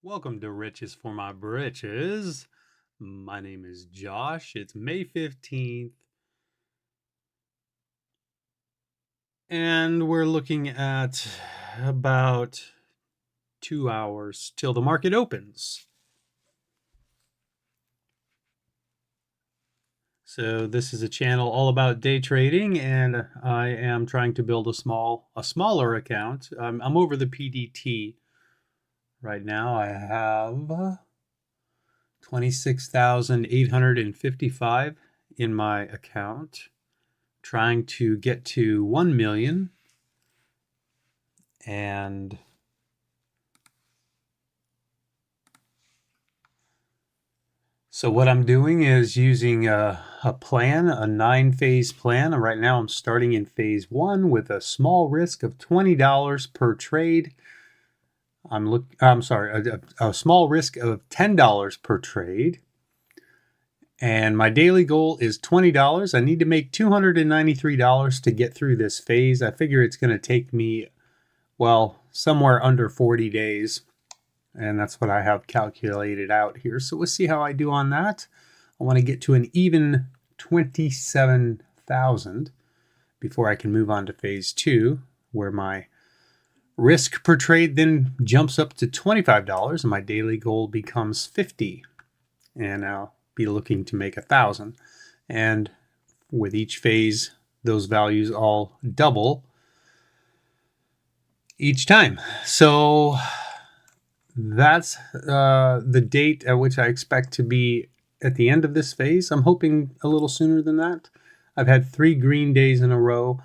Welcome to Riches for My Britches. My name is Josh. It's May 15th. And we're looking at about 2 hours till the market opens. So this is a channel all about day trading, and I am trying to build a smaller account. I'm over the PDT right now. I have 26,855 in my account, trying to get to 1 million. And so what I'm doing is using a plan, a 9-phase plan. Right now I'm starting in phase 1 with a small risk of $20 per trade. I'm sorry, a small risk of $10 per trade. And my daily goal is $20. I need to make $293 to get through this phase. I figure it's going to take me, well, somewhere under 40 days. And that's what I have calculated out here. So we'll see how I do on that. I want to get to an even 27,000 before I can move on to phase 2, where my risk per trade then jumps up to $25 and my daily goal becomes 50. And I'll be looking to make 1,000. And with each phase, those values all double each time. So that's the date at which I expect to be at the end of this phase. I'm hoping a little sooner than that. I've had 3 green days in a row.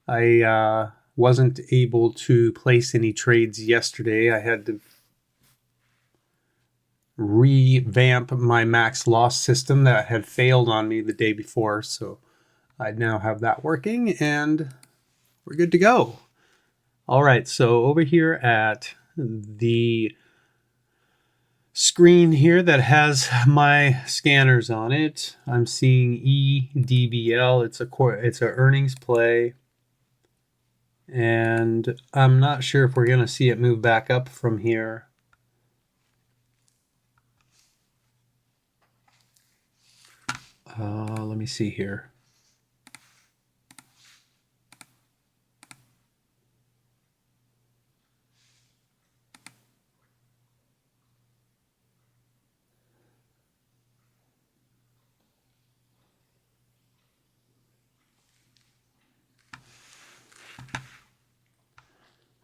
I wasn't able to place any trades yesterday. I had to revamp my max loss system that had failed on me the day before. So I now have that working and we're good to go. All right, so over here at the screen here that has my scanners on it, I'm seeing EDBL. It's a earnings play, and I'm not sure if we're going to see it move back up from here. Let me see here.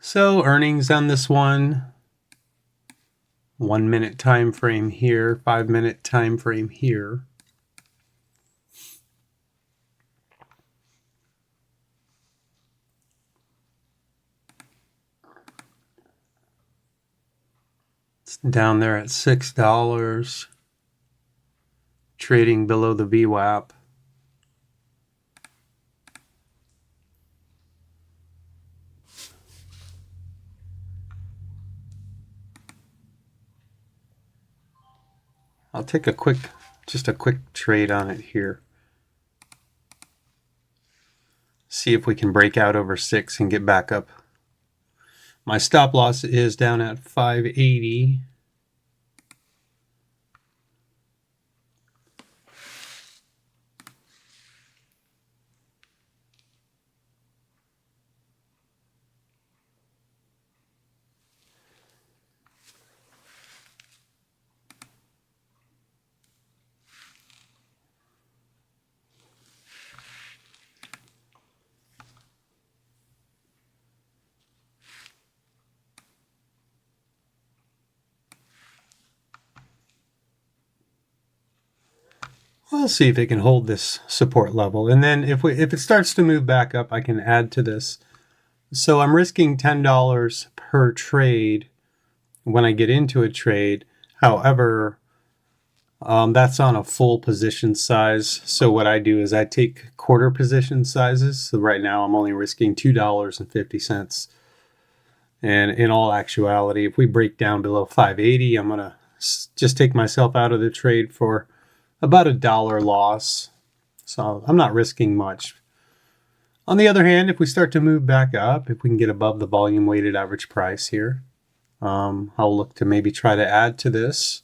So earnings on this one, 1 minute time frame here, 5 minute time frame here. It's down there at $6, trading below the VWAP. I'll take just a quick trade on it here. See if we can break out over 6 and get back up. My stop loss is down at 580. We'll see if it can hold this support level. And then if it starts to move back up, I can add to this. So I'm risking $10 per trade when I get into a trade. However, that's on a full position size. So what I do is I take quarter position sizes. So right now I'm only risking $2.50. And in all actuality, if we break down below 580, I'm going to just take myself out of the trade for about $1 loss. So I'm not risking much. On the other hand, if we start to move back up, if we can get above the volume weighted average price here, I'll look to maybe try to add to this.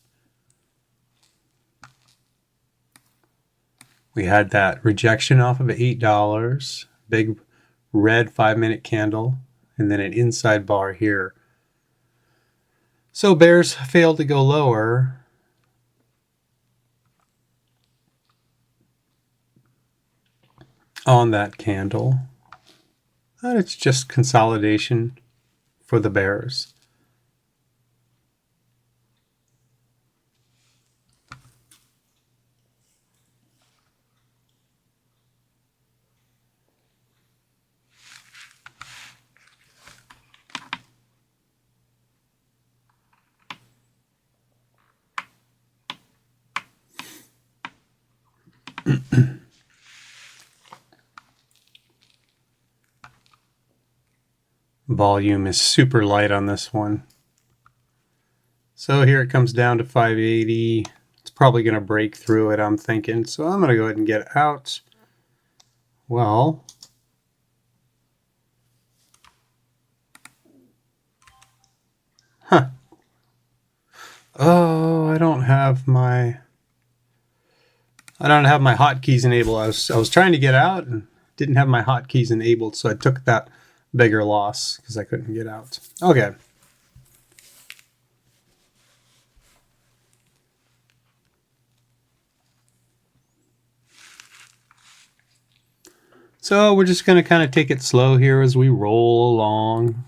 We had that rejection off of $8, big red 5-minute candle, and then an inside bar here. So bears failed to go lower. On that candle. And it's just consolidation for the bears. Volume is super light on this one. So here it comes down to 580. It's probably going to break through it, I'm thinking. So I'm going to go ahead and get out. Well, oh, I don't have my hotkeys enabled. I was trying to get out and didn't have my hotkeys enabled, so I took that bigger loss because I couldn't get out. Okay. So we're just going to kind of take it slow here as we roll along.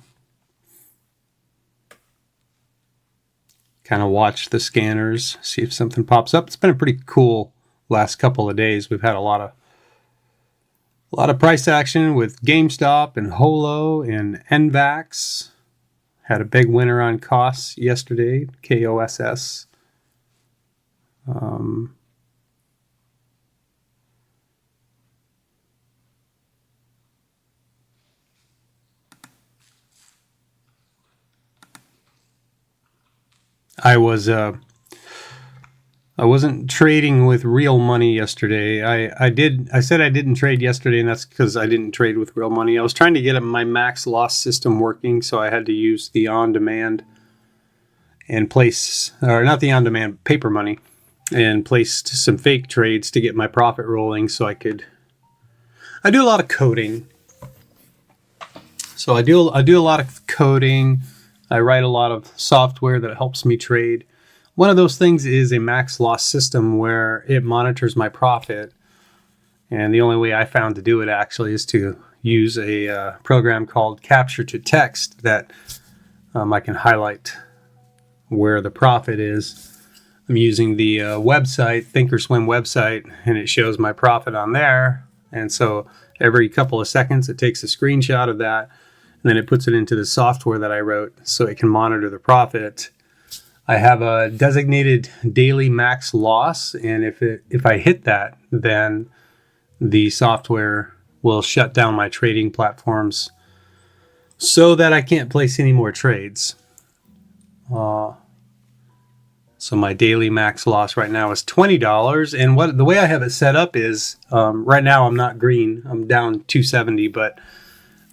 Kind of watch the scanners, see if something pops up. It's been a pretty cool last couple of days. We've had a lot of price action with GameStop and Holo and NVAX. Had a big winner on costs yesterday, KOSS. I wasn't trading with real money yesterday. I said I didn't trade yesterday, and that's because I didn't trade with real money. I was trying to get my max loss system working, so I had to use the on-demand and place, or not the on-demand, paper money, and placed some fake trades to get my profit rolling so I do a lot of coding. So I do a lot of coding. I write a lot of software that helps me trade. One of those things is a max loss system where it monitors my profit. And the only way I found to do it actually is to use a program called Capture to Text that I can highlight where the profit is. I'm using the website, Thinkorswim website, and it shows my profit on there. And so every couple of seconds it takes a screenshot of that, and then it puts it into the software that I wrote so it can monitor the profit. I have a designated daily max loss, and if I hit that, then the software will shut down my trading platforms so that I can't place any more trades. So my daily max loss right now is $20, and the way I have it set up is right now I'm not green, I'm down 270, but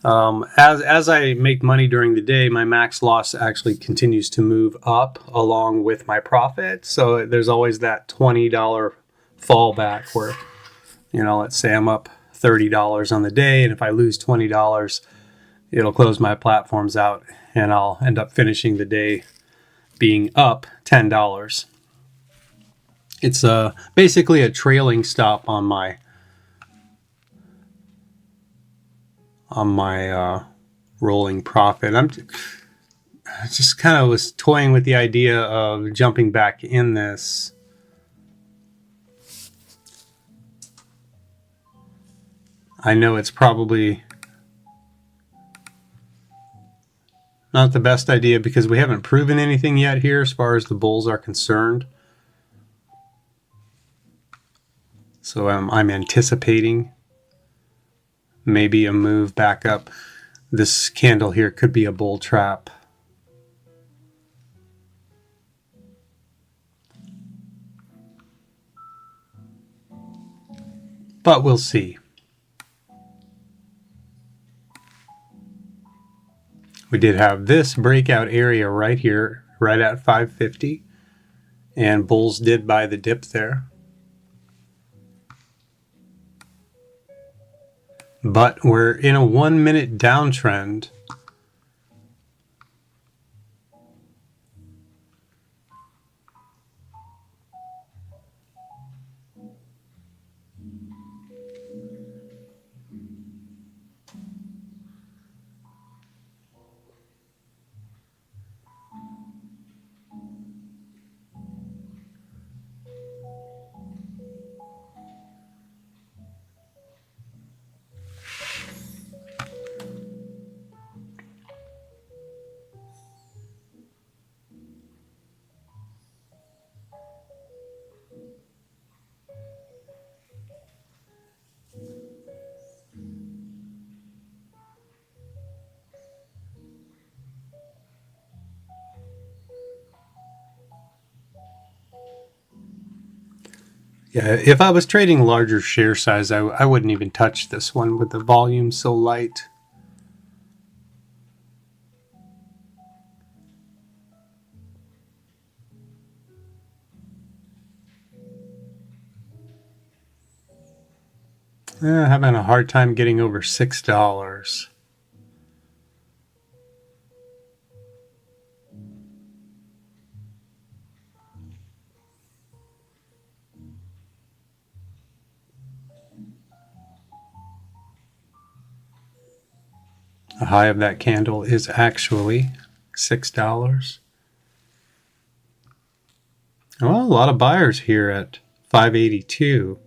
as I make money during the day, my max loss actually continues to move up along with my profit. So there's always that $20 fallback where, let's say I'm up $30 on the day, and if I lose $20, it'll close my platforms out, and I'll end up finishing the day being up $10. It's basically a trailing stop on my rolling profit. I just kind of was toying with the idea of jumping back in this. I know it's probably not the best idea because we haven't proven anything yet here as far as the bulls are concerned. So I'm anticipating maybe a move back up. This candle here could be a bull trap. But we'll see. We did have this breakout area right here, right at 550, and bulls did buy the dip there. But we're in a 1 minute downtrend. Yeah, if I was trading larger share size, I wouldn't even touch this one with the volume so light. Having a hard time getting over $6. The high of that candle is actually $6. Well, a lot of buyers here at 582.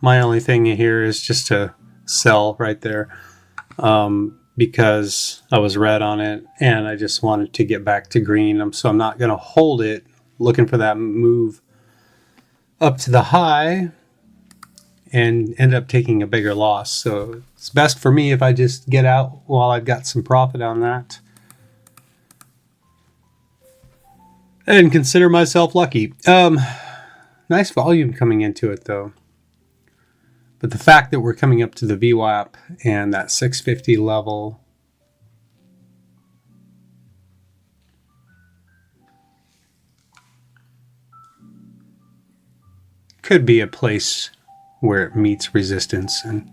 My only thing here is just to sell right there, because I was red on it and I just wanted to get back to green. So I'm not going to hold it, looking for that move up to the high and end up taking a bigger loss. So it's best for me if I just get out while I've got some profit on that and consider myself lucky. Nice volume coming into it though. But the fact that we're coming up to the VWAP and that 650 level could be a place where it meets resistance. And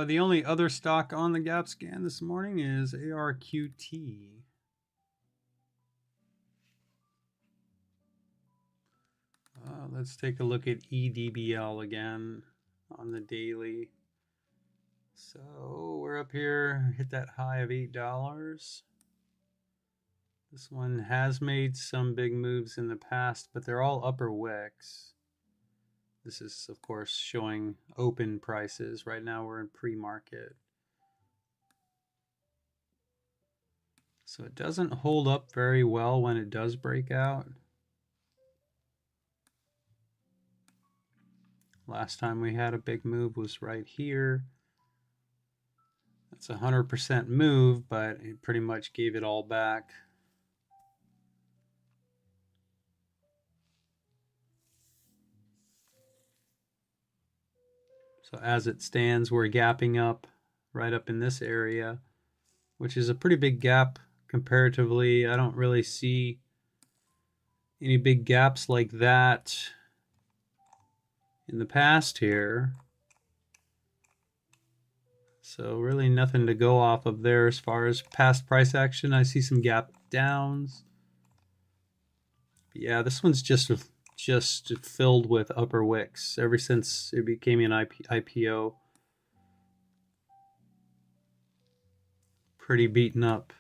the only other stock on the gap scan this morning is ARQT. Let's take a look at EDBL again on the daily. So we're up here, hit that high of $8. This one has made some big moves in the past, but they're all upper wicks. This is, of course, showing open prices. Right now we're in pre-market. So it doesn't hold up very well when it does break out. Last time we had a big move was right here. That's 100% move, but it pretty much gave it all back. So as it stands, we're gapping up right up in this area, which is a pretty big gap comparatively. I don't really see any big gaps like that in the past here. So really nothing to go off of there as far as past price action. I see some gap downs. But yeah, this one's just filled with upper wicks ever since it became an IPO. Pretty beaten up.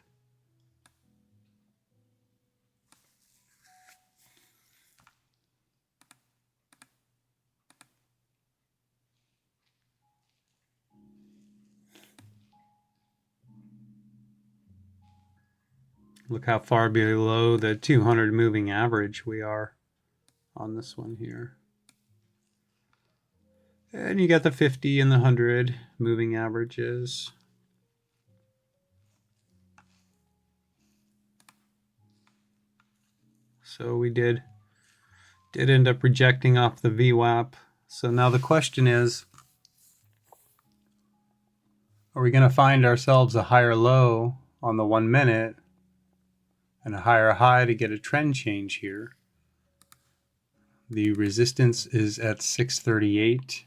Look how far below the 200 moving average we are on this one here. And you got the 50 and the 100 moving averages. So we did end up rejecting off the VWAP. So now the question is, are we going to find ourselves a higher low on the 1 minute and a higher high to get a trend change here? The resistance is at 638.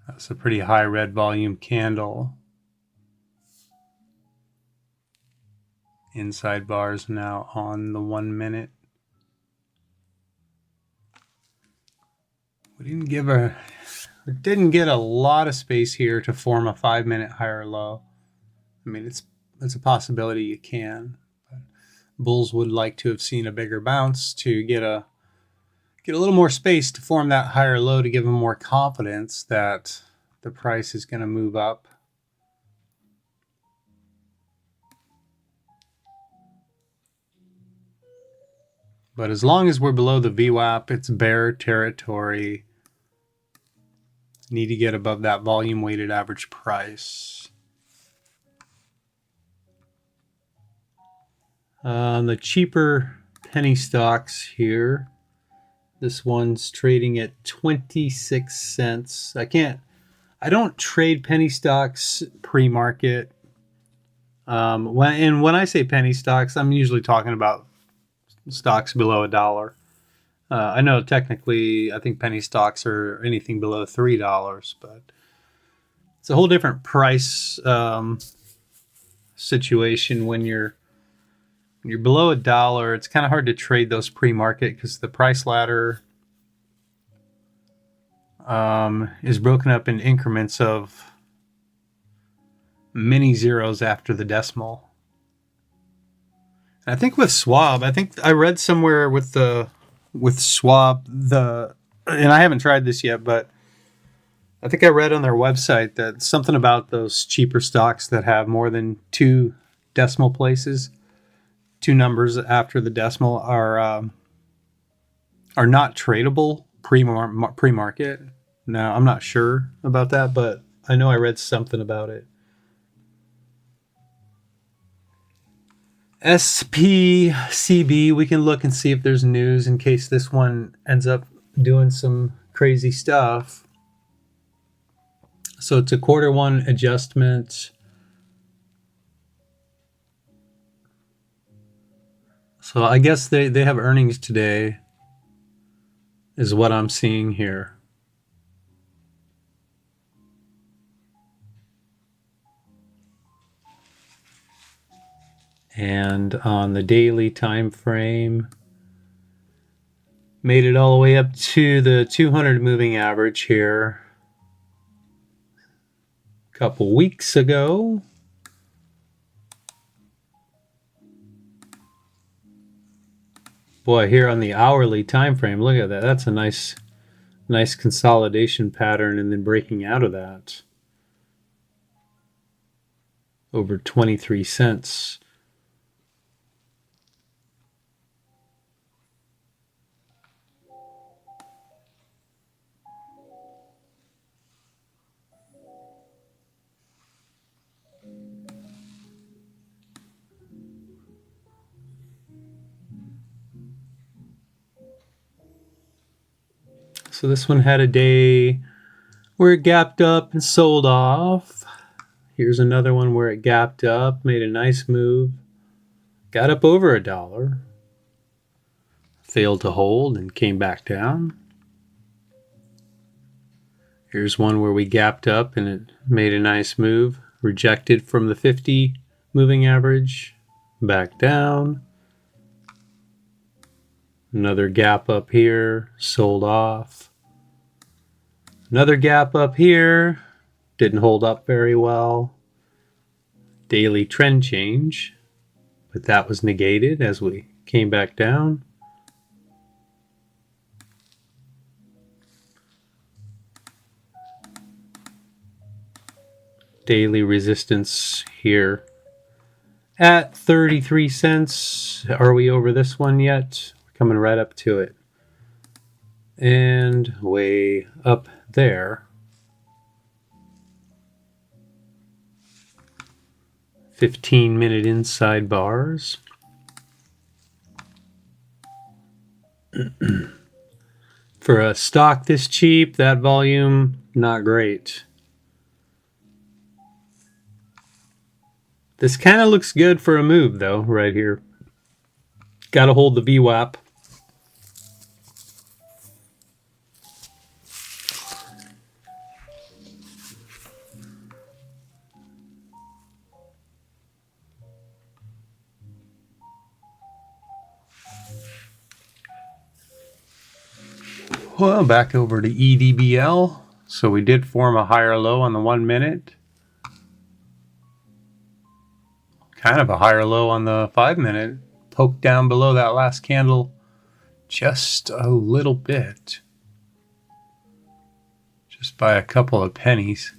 That's a pretty high red volume candle. Inside bars now on the 1 minute. We didn't get a lot of space here to form a 5 minute higher low. I mean, it's a possibility you can. But bulls would like to have seen a bigger bounce to get a little more space to form that higher low to give them more confidence that the price is going to move up. But as long as we're below the VWAP, it's bear territory. Need to get above that volume weighted average price. The cheaper penny stocks here. This one's trading at 26 cents. I don't trade penny stocks pre-market. When I say penny stocks, I'm usually talking about stocks below $1. I know technically I think penny stocks are anything below $3, but it's a whole different price situation when you're below $1. It's kind of hard to trade those pre-market because the price ladder is broken up in increments of many zeros after the decimal. And I think with Schwab, I think I read somewhere with Schwab, and I haven't tried this yet, but I think I read on their website that something about those cheaper stocks that have more than 2 decimal places, 2 numbers after the decimal, are not tradable pre-market. Now, I'm not sure about that, but I know I read something about it. SPCB, we can look and see if there's news in case this one ends up doing some crazy stuff. So it's a Q1 adjustment. So I guess they have earnings today, is what I'm seeing here. And on the daily time frame, made it all the way up to the 200 moving average here a couple weeks ago. Boy, here on the hourly time frame, look at that. That's a nice consolidation pattern and then breaking out of that. over 23 cents. So this one had a day where it gapped up and sold off. Here's another one where it gapped up, made a nice move, got up over $1, failed to hold and came back down. Here's one where we gapped up and it made a nice move, rejected from the 50 moving average, back down. Another gap up here, sold off. Another gap up here, didn't hold up very well. Daily trend change, but that was negated as we came back down. Daily resistance here at 33 cents. Are we over this one yet? We're coming right up to it. And way up there. 15-minute inside bars. For a stock this cheap, that volume, not great. This kind of looks good for a move, though, right here. Got to hold the VWAP. Well, back over to EDBL. So we did form a higher low on the 1 minute. Kind of a higher low on the 5 minute. Poked down below that last candle just a little bit. Just by a couple of pennies.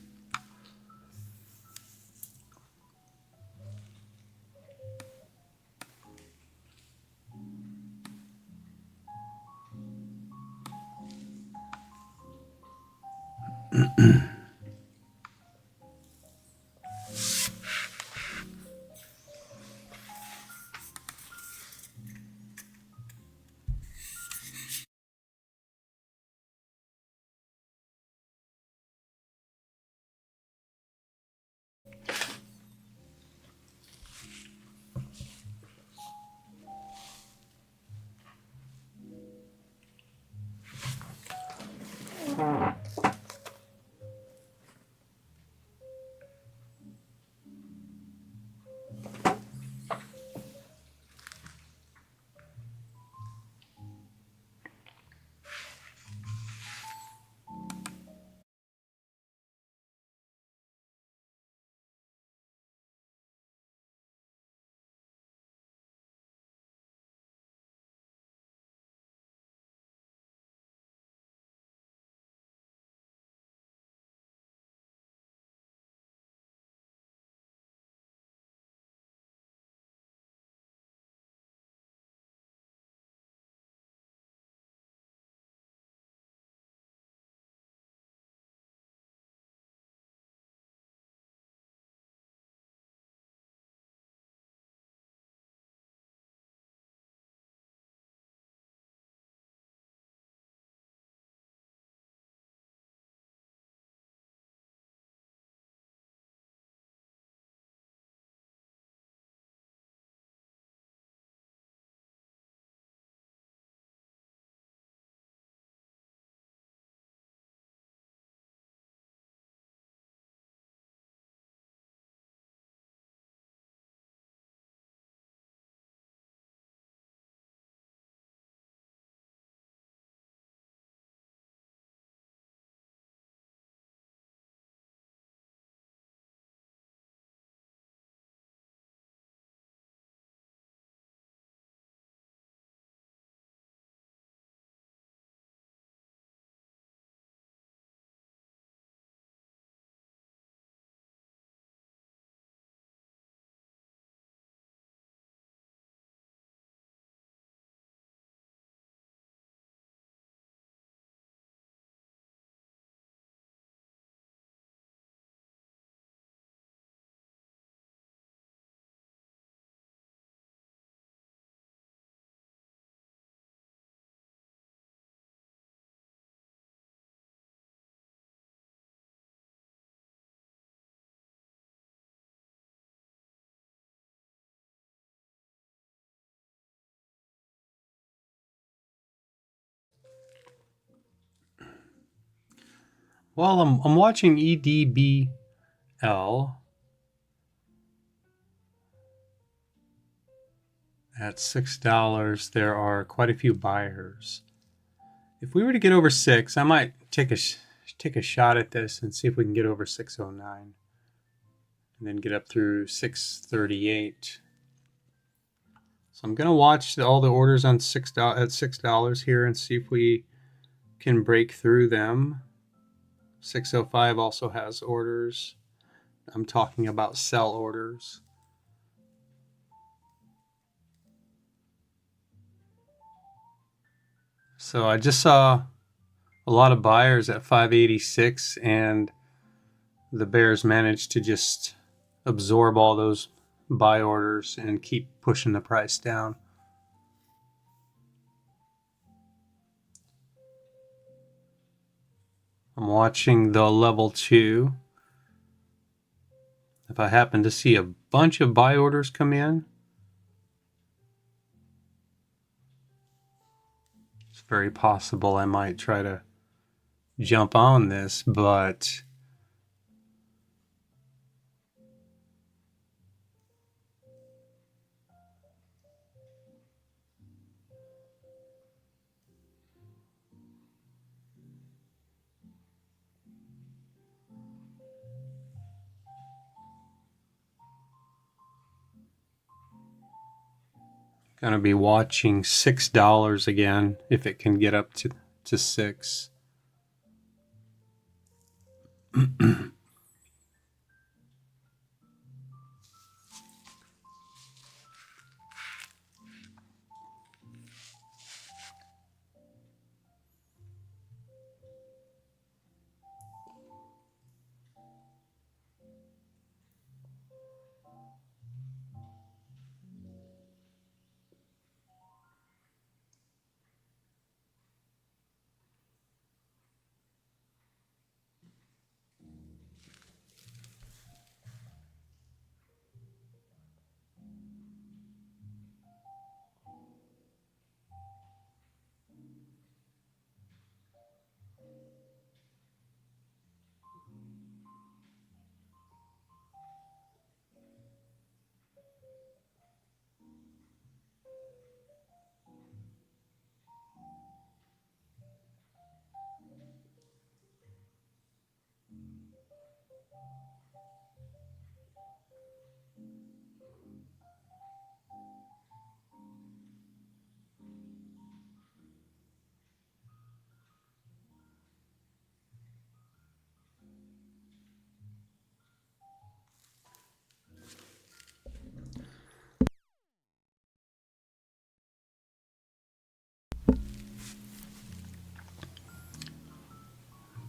Well, I'm watching EDBL at $6. There are quite a few buyers. If we were to get over 6, I might take a shot at this and see if we can get over 609 and then get up through 638. So I'm going to watch all the orders on $6 here and see if we can break through them. 605 also has orders. I'm talking about sell orders. So I just saw a lot of buyers at 586, and the bears managed to just absorb all those buy orders and keep pushing the price down. I'm watching the level 2. If I happen to see a bunch of buy orders come in, it's very possible I might try to jump on this, but going to be watching $6 again if it can get up to 6.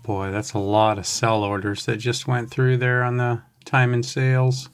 Boy, that's a lot of sell orders that just went through there on the time and sales.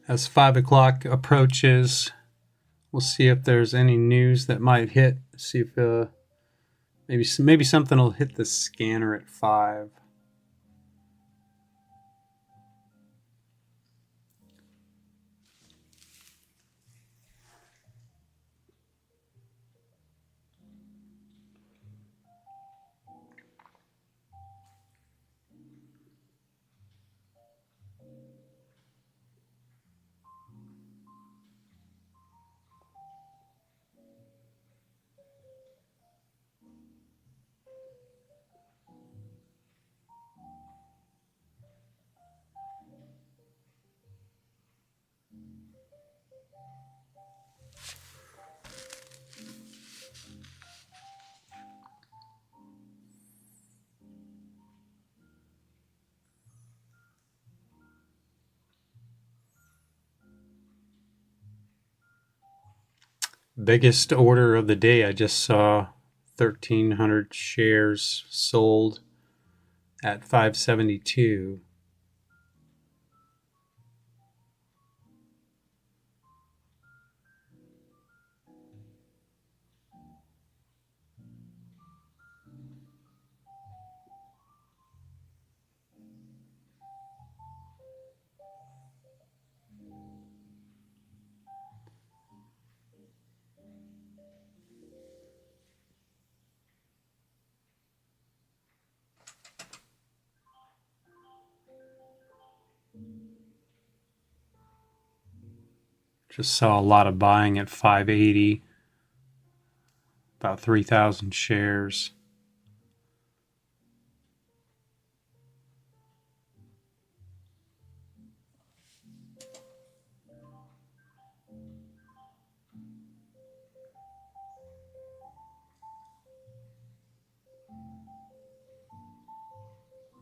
As 5 o'clock approaches, we'll see if there's any news that might hit. See if maybe something will hit the scanner at 5. Biggest order of the day, I just saw 1,300 shares sold at 572. Just saw a lot of buying at 580, about 3,000 shares.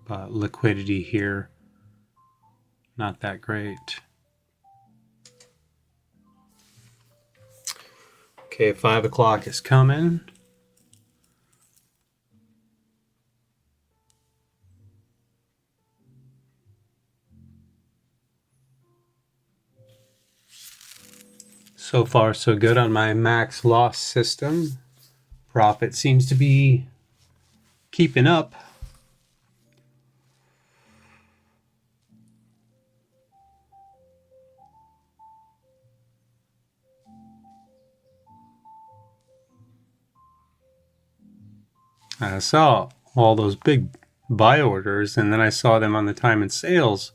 But liquidity here, not that great. Okay, 5 o'clock is coming. So far, so good on my max loss system. Profit seems to be keeping up. I saw all those big buy orders, and then I saw them on the time and sales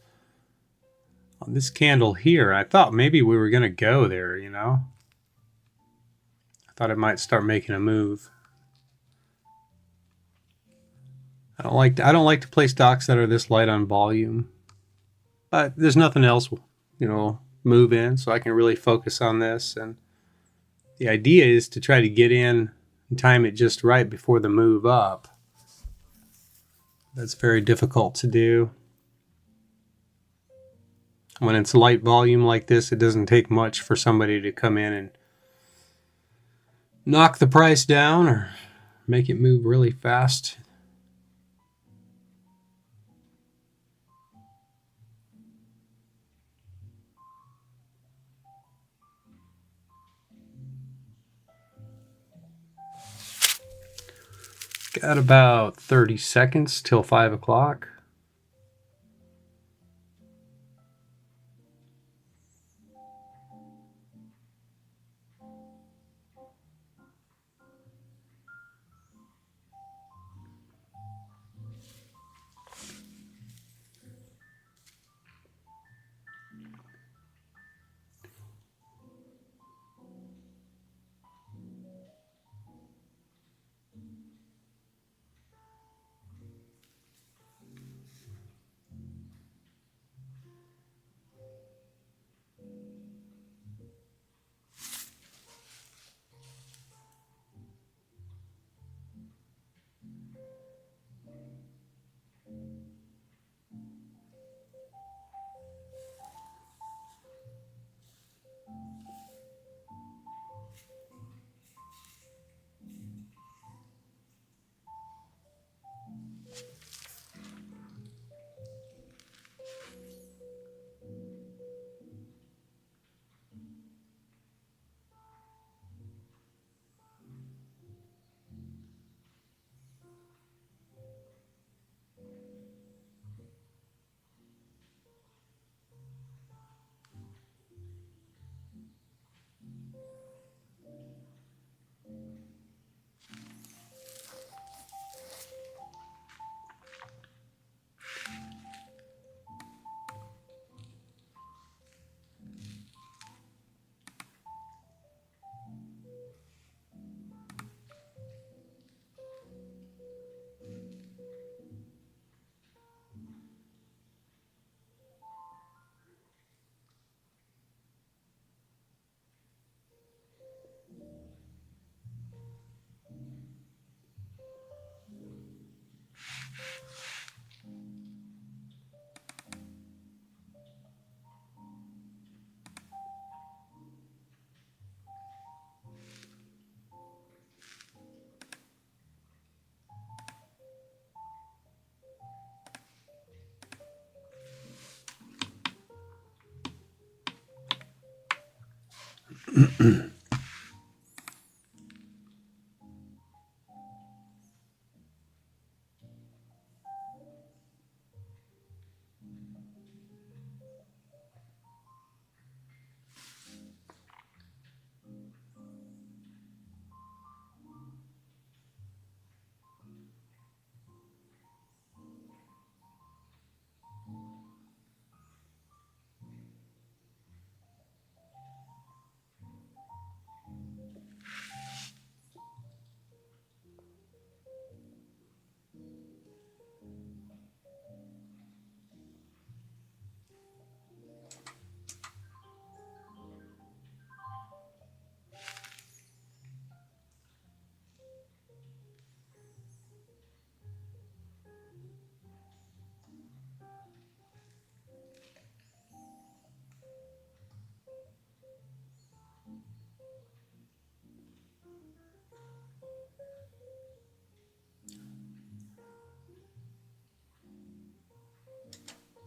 on this candle here. I thought maybe we were going to go there, you know. I thought it might start making a move. I don't like to play stocks that are this light on volume, but there's nothing else, you know, move in, so I can really focus on this. And the idea is to try to get in and time it just right before the move up. That's very difficult to do. When it's light volume like this, it doesn't take much for somebody to come in and knock the price down or make it move really fast. Got about 30 seconds till 5 o'clock.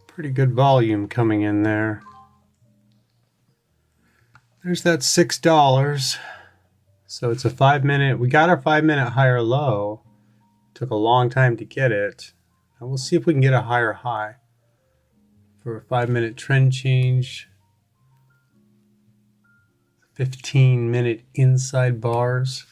Pretty good volume coming in there. There's that $6. So it's a 5-minute. We got our 5-minute higher low. Took a long time to get it. And we'll see if we can get a higher high for a 5-minute trend change. 15-minute inside bars.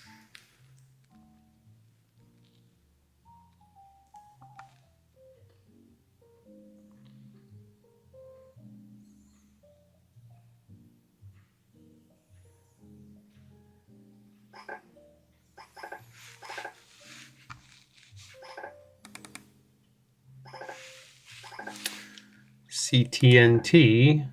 CTNT.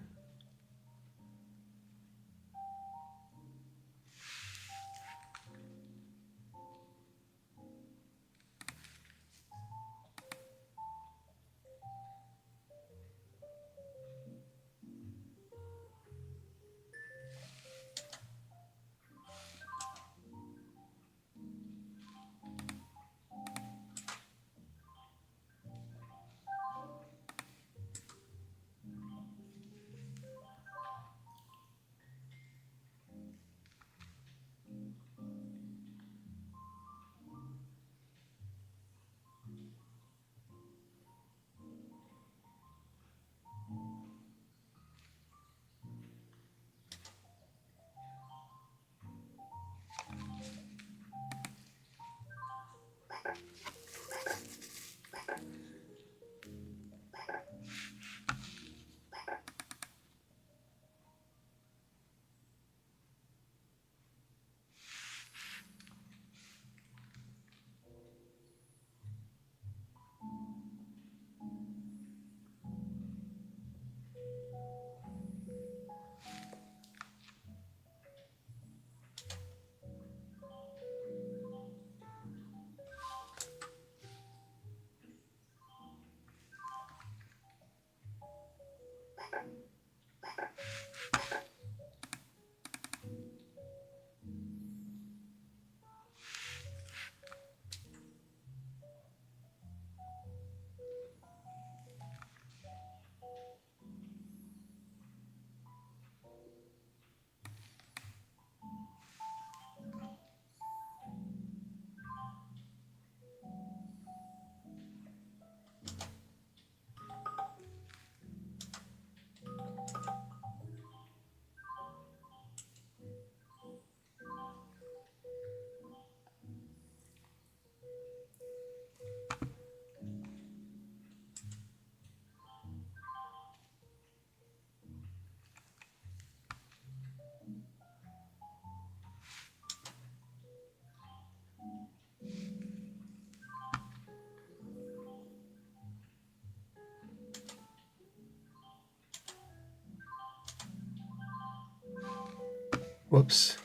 Whoops.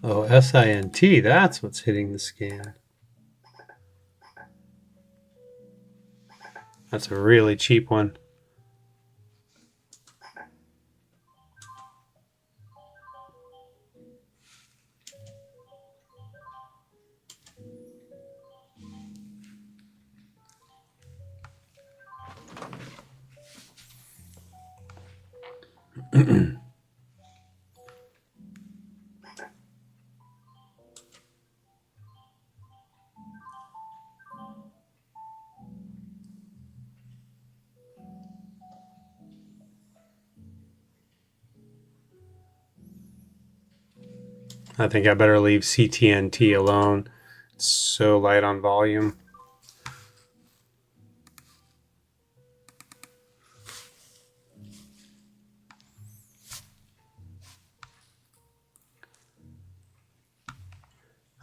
Oh, SINT, that's what's hitting the scan. That's a really cheap one. I think I better leave CTNT alone. It's so light on volume.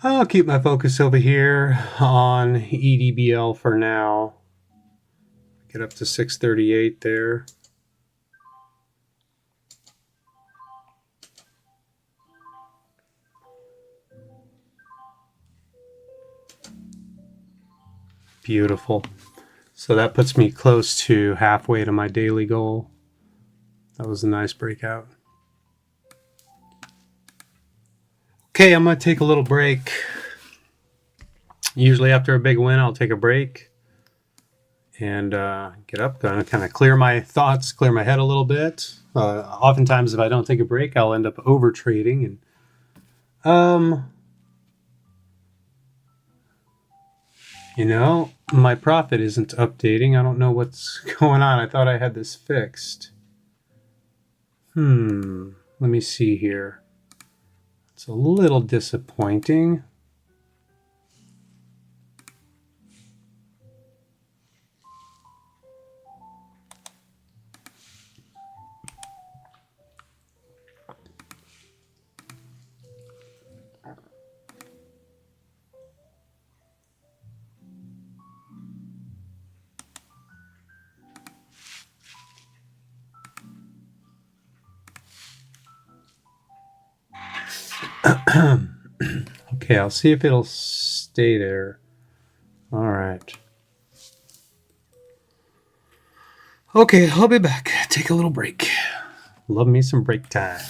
I'll keep my focus over here on EDBL for now. Get up to 638 there. Beautiful. So that puts me close to halfway to my daily goal. That was a nice breakout. Okay, I'm going to take a little break. Usually after a big win, I'll take a break and get up, kind of clear my thoughts, clear my head a little bit. Oftentimes, if I don't take a break, I'll end up over trading. And you know, my profit isn't updating. I don't know what's going on. I thought I had this fixed. Let me see here. It's a little disappointing. Okay, I'll see if it'll stay there. All right. Okay, I'll be back. Take a little break. Love me some break time.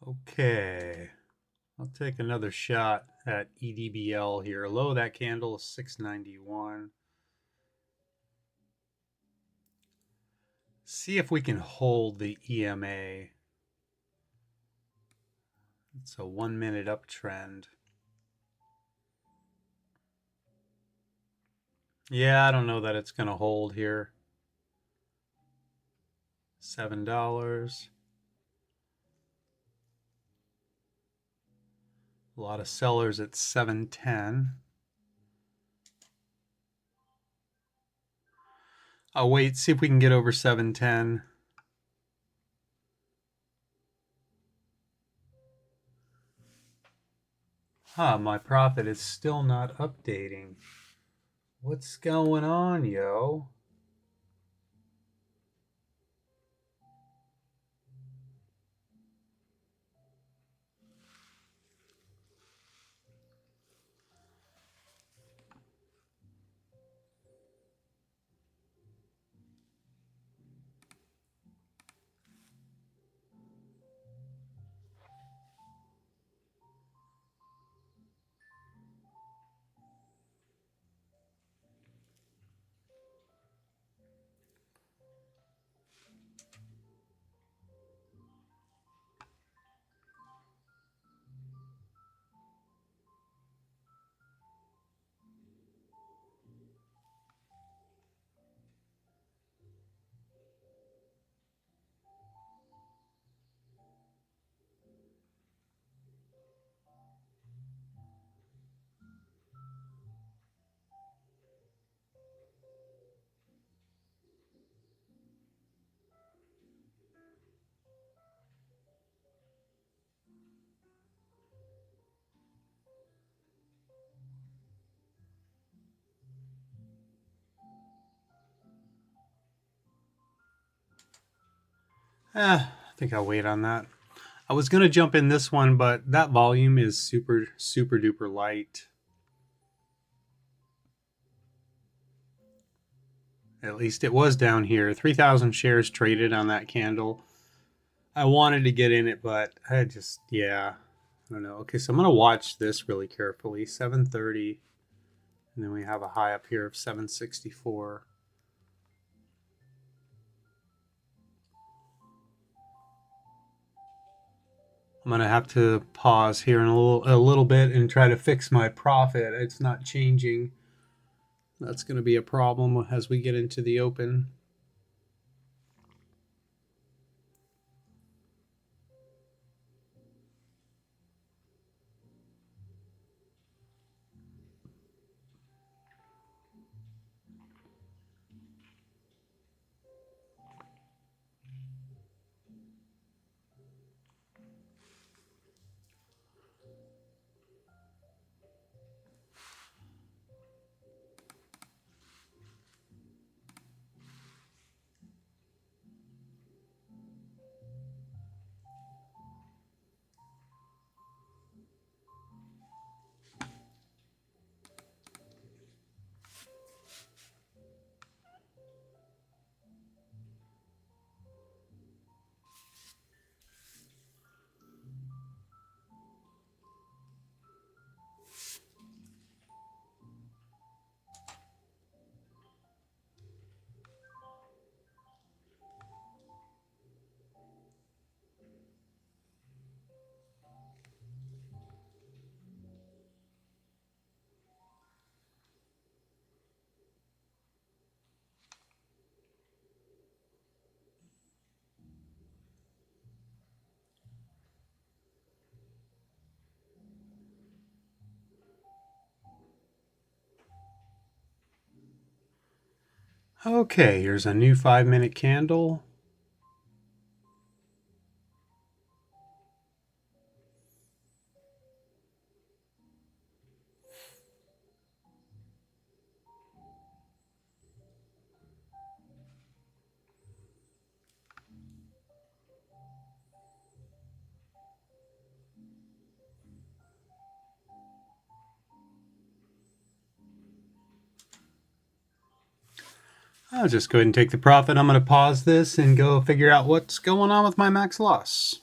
Okay, I'll take another shot at EDBL here. Low of that candle is 691. See if we can hold the EMA. It's a 1 minute uptrend. Yeah, I don't know that it's going to hold here. $7. A lot of sellers at 710. I'll wait, see if we can get over 710. My profit is still not updating. What's going on, yo? I think I'll wait on that. I was going to jump in this one, but that volume is super duper light. At least it was down here. 3,000 shares traded on that candle. I wanted to get in it, but I just, yeah, I don't know. Okay, so I'm going to watch this really carefully. 730, and then we have a high up here of 764. I'm going to have to pause here in a little bit and try to fix my profit. It's not changing. That's going to be a problem as we get into the open. Okay, here's a new 5-minute candle. I'll just go ahead and take the profit. I'm going to pause this and go figure out what's going on with my max loss.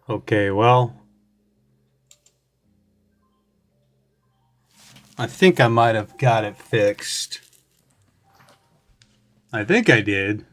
Okay, well, I think I might have got it fixed. I think I did.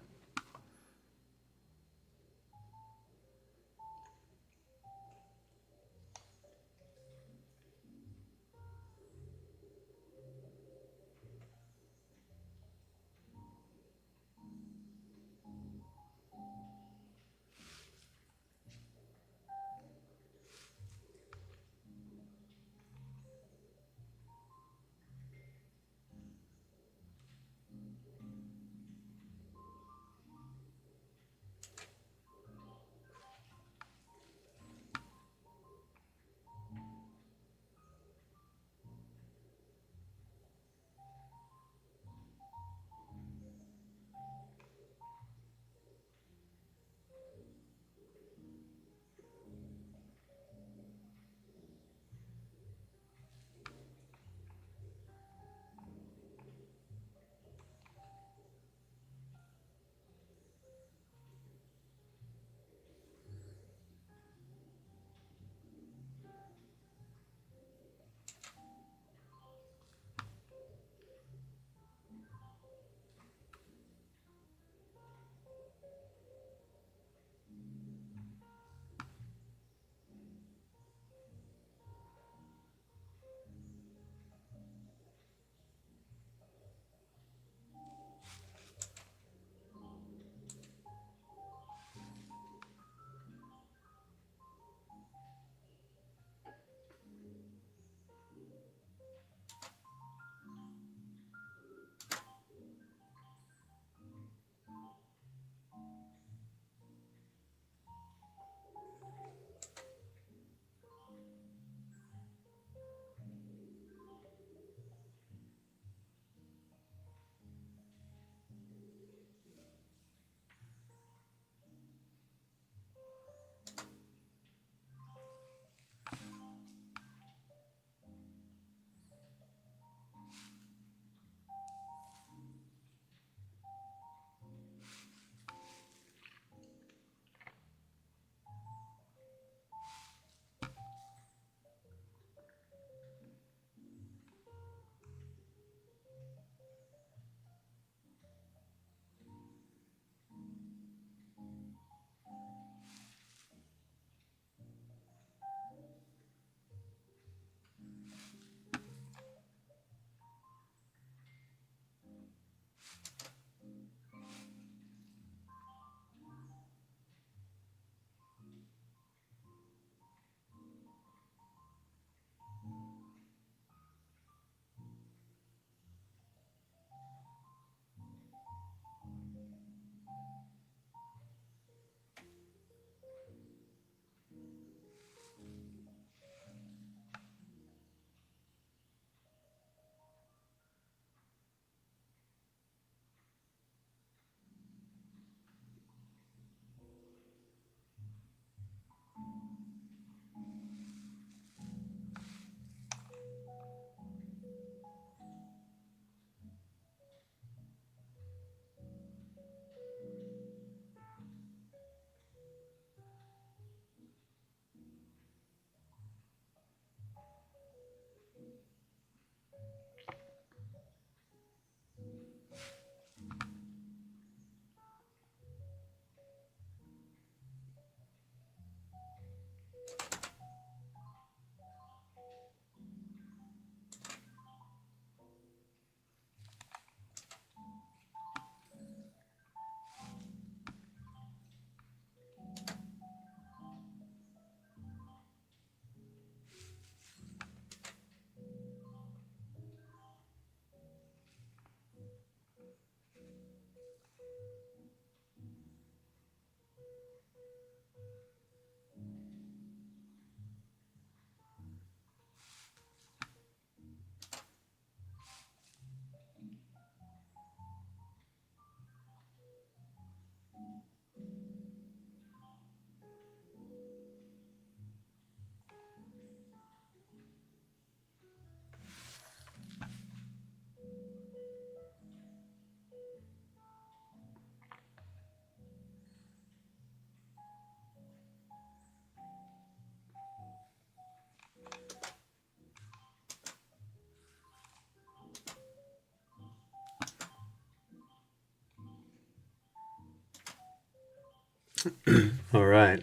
All right.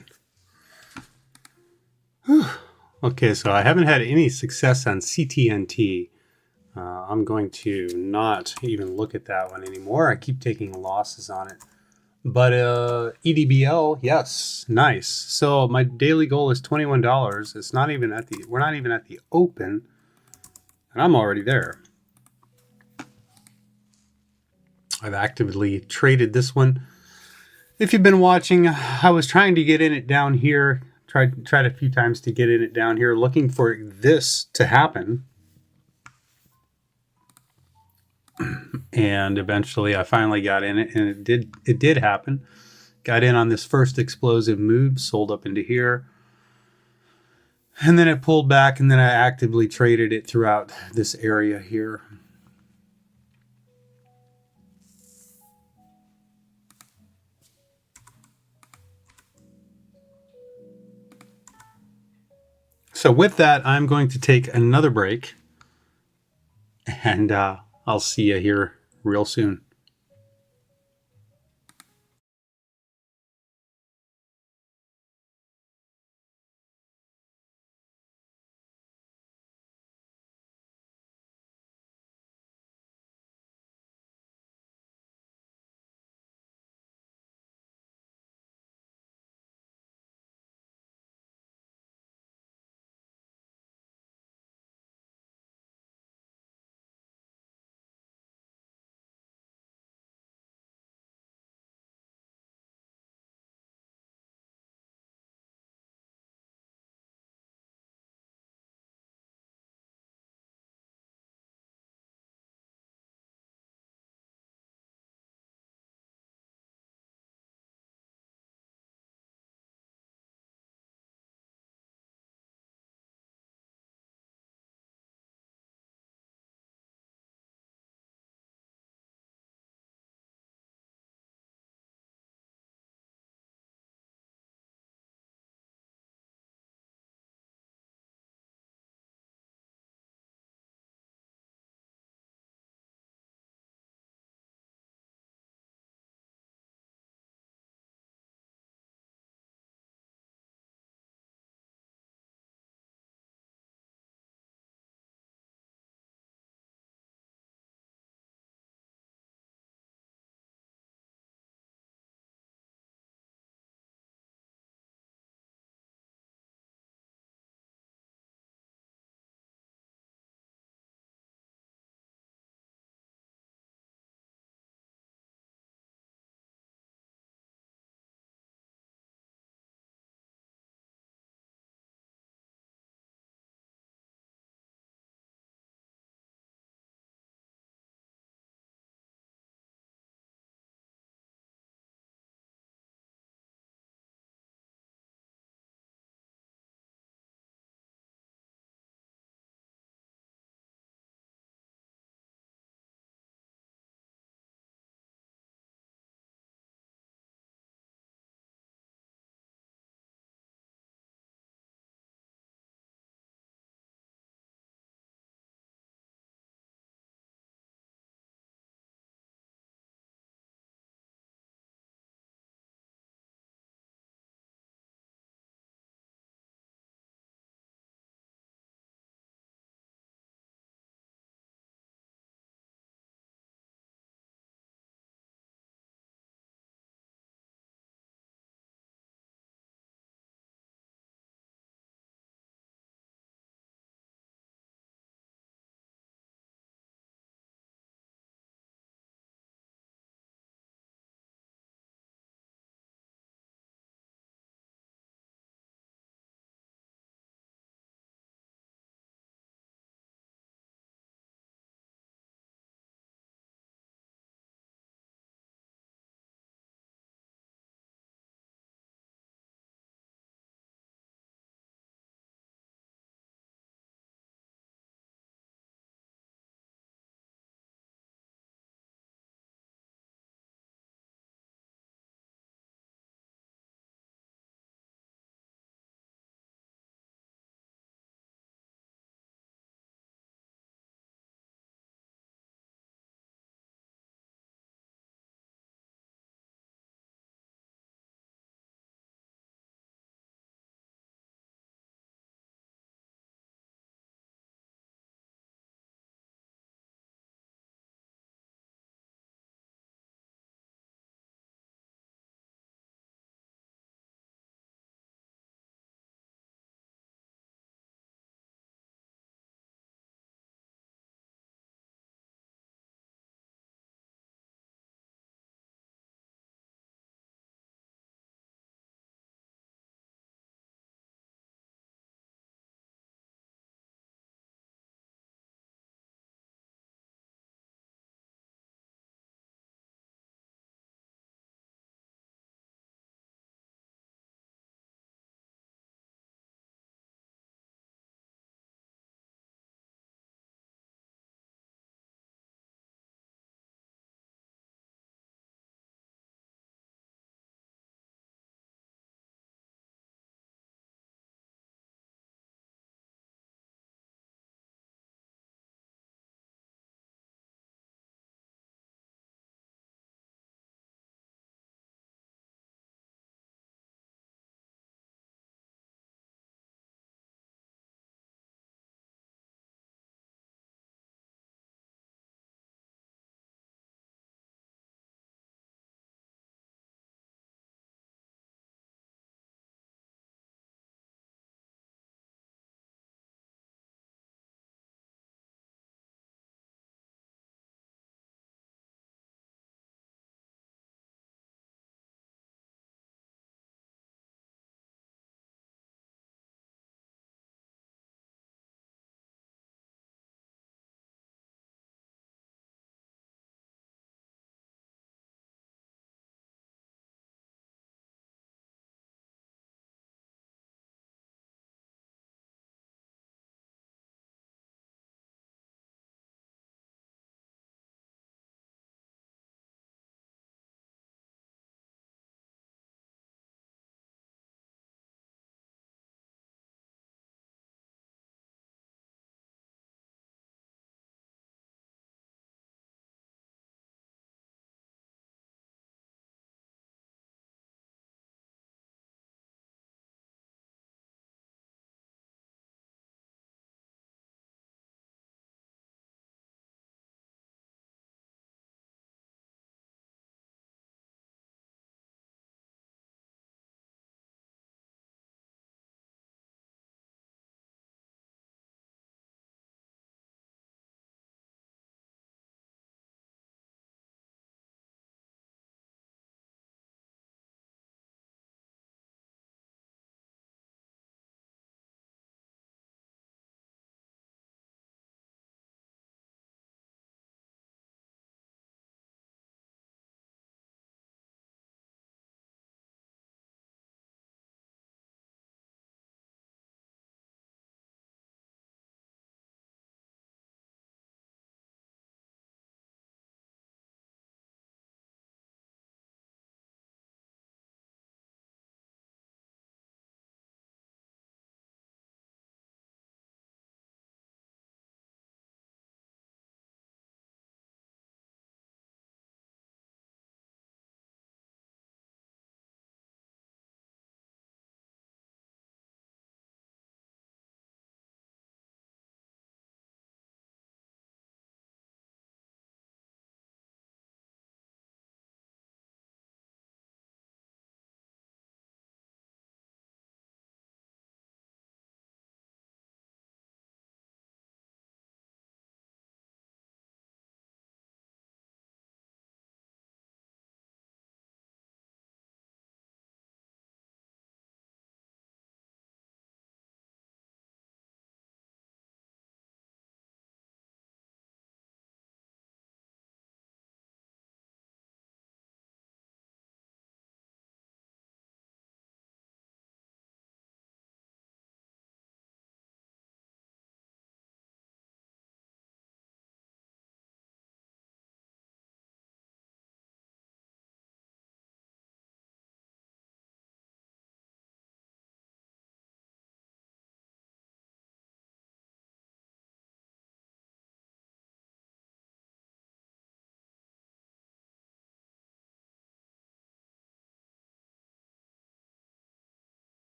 Okay, so I haven't had any success on CTNT. I'm going to not even look at that one anymore. I keep taking losses on it. But EDBL, yes, nice. So my daily goal is $21. It's not even at the, we're not even at the open, and I'm already there. I've actively traded this one. If you've been watching, I was trying to get in it down here. Tried a few times to get in it down here, looking for this to happen. And eventually I finally got in it, and it did happen. Got in on this first explosive move, sold up into here. And then it pulled back, and then I actively traded it throughout this area here. So with that, I'm going to take another break, and I'll see you here real soon.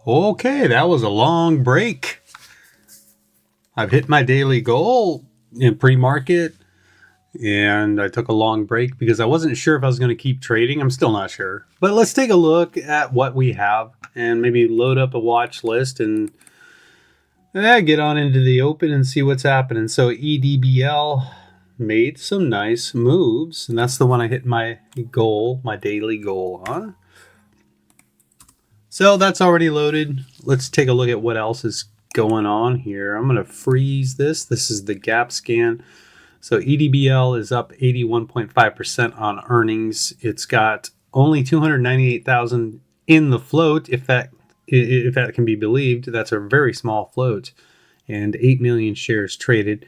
Okay, that was a long break. I've hit my daily goal in pre-market, and I took a long break because I wasn't sure if I was going to keep trading. I'm still not sure. But let's take a look at what we have and maybe load up a watch list and get on into the open and see what's happening. So EDBL made some nice moves, and that's the one I hit my goal, my daily goal on. So that's already loaded. Let's take a look at what else is going on here. I'm going to freeze this. This is the gap scan. So EDBL is up 81.5% on earnings. It's got only 298,000 in the float, if that can be believed. That's a very small float, and 8 million shares traded.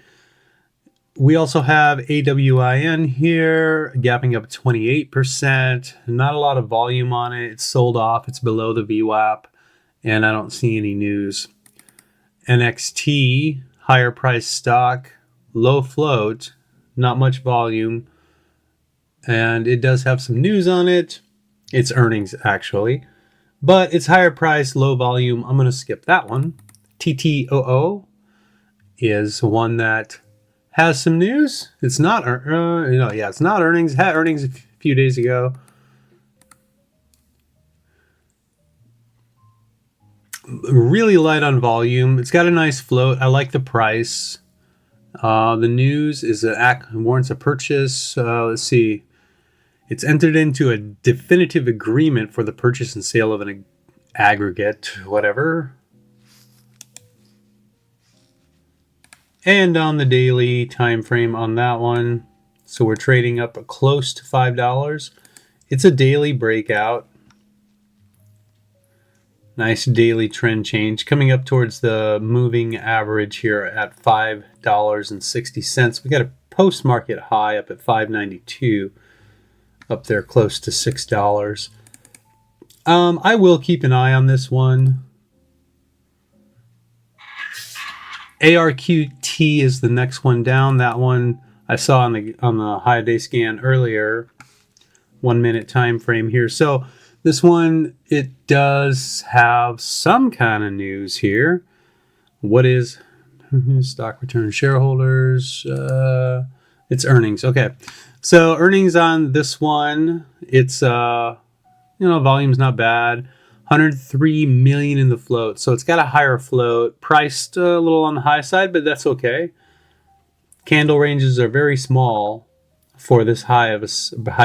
We also have AWIN here, gapping up 28%. Not a lot of volume on it. It's sold off. It's below the VWAP, and I don't see any news. NXT, higher price stock, low float, not much volume, and it does have some news on it. It's earnings, actually, but it's higher price, low volume. I'm going to skip that one. TTOO is one that has some news. It's not, it's not earnings. It had earnings a few days ago. Really light on volume. It's got a nice float. I like the price. The news is warrants a purchase. Let's see. It's entered into a definitive agreement for the purchase and sale of an aggregate, whatever. And on the daily time frame on that one, so we're trading up close to $5. It's a daily breakout. Nice daily trend change coming up towards the moving average here at $5.60. We got a post-market high up at $5.92, up there close to $6. I will keep an eye on this one. ARQT is the next one down. That one I saw on the high day scan earlier. 1 minute time frame here. So this one, it does have some kind of news here. What is stock return to shareholders? It's earnings. Okay, so earnings on this one. It's volume's not bad. 103 million in the float, so it's got a higher float, priced a little on the high side, but that's okay. Candle ranges are very small for this high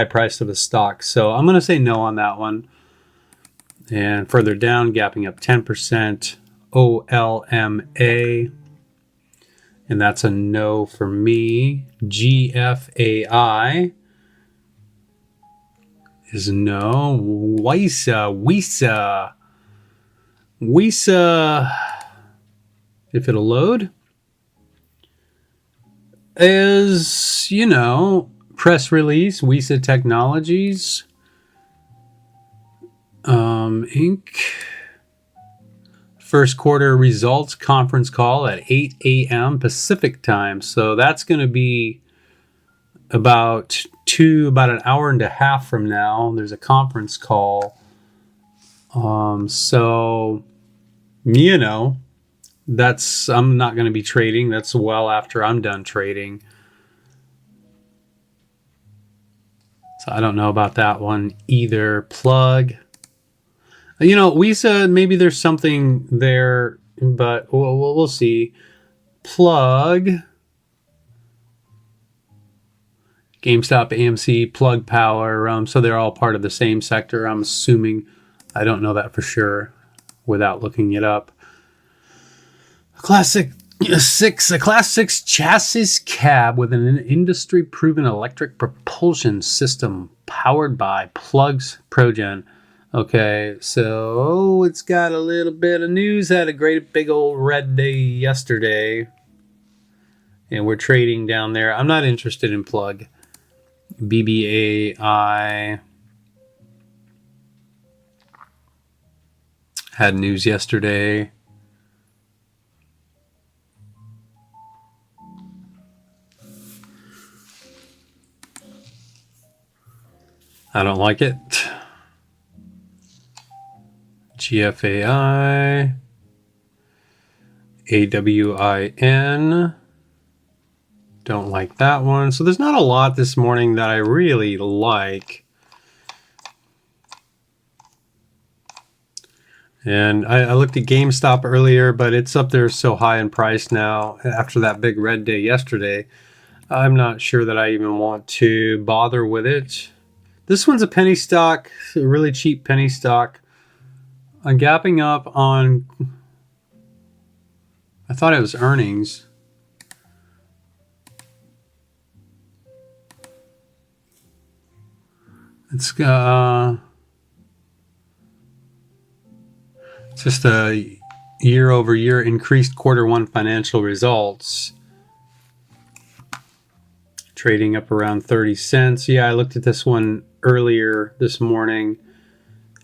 price of a stock, so I'm going to say no on that one. And further down, gapping up 10%, OLMA, and that's a no for me. GFAI is no. WISA, if it'll load, is, press release, WISA Technologies, Inc. First quarter results conference call at 8 a.m. Pacific time. So that's going to be about an hour and a half from now. There's a conference call. So, I'm not going to be trading. That's well after I'm done trading. So I don't know about that one either. Plug. WISA, maybe there's something there, but we'll see. Plug. GameStop, AMC, Plug Power. So they're all part of the same sector, I'm assuming. I don't know that for sure without looking it up. A Class 6 chassis cab with an industry-proven electric propulsion system powered by Plug's Progen. Okay, so it's got a little bit of news. Had a great big old red day yesterday. And we're trading down there. I'm not interested in Plug. BBAI had news yesterday. I don't like it. GFAI, AWIN. Don't like that one. So there's not a lot this morning that I really like. And I looked at GameStop earlier, but it's up there so high in price now after that big red day yesterday. I'm not sure that I even want to bother with it. This one's a penny stock, a really cheap penny stock. I'm gapping up on, I thought it was earnings. It's just a year-over-year increased Q1 financial results. Trading up around 30 cents. Yeah, I looked at this one earlier this morning,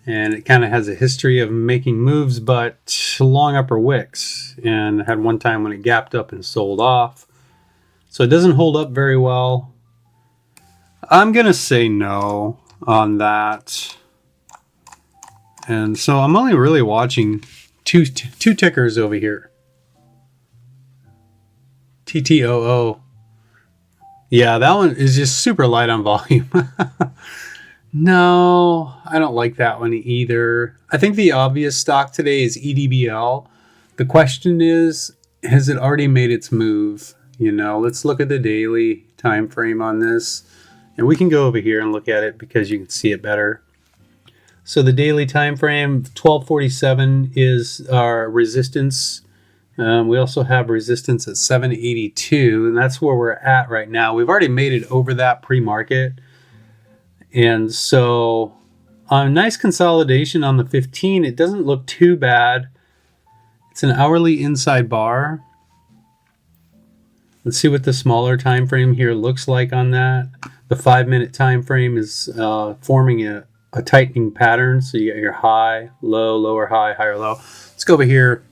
and it kind of has a history of making moves, but long upper wicks, and had one time when it gapped up and sold off. So it doesn't hold up very well. I'm going to say no on that. And so I'm only really watching two tickers over here. TTOO. Yeah, that one is just super light on volume. No, I don't like that one either. I think the obvious stock today is EDBL. The question is, has it already made its move? You know, let's look at the daily time frame on this. And we can go over here and look at it because you can see it better. So the daily time frame, 1247 is our resistance. We also have resistance at 782, and that's where we're at right now. We've already made it over that pre-market. And so a nice consolidation on the 15. It doesn't look too bad. It's an hourly inside bar. Let's see what the smaller time frame here looks like on that. The 5-minute time frame is forming a tightening pattern. So you got your high, low, lower high, higher low. Let's go over here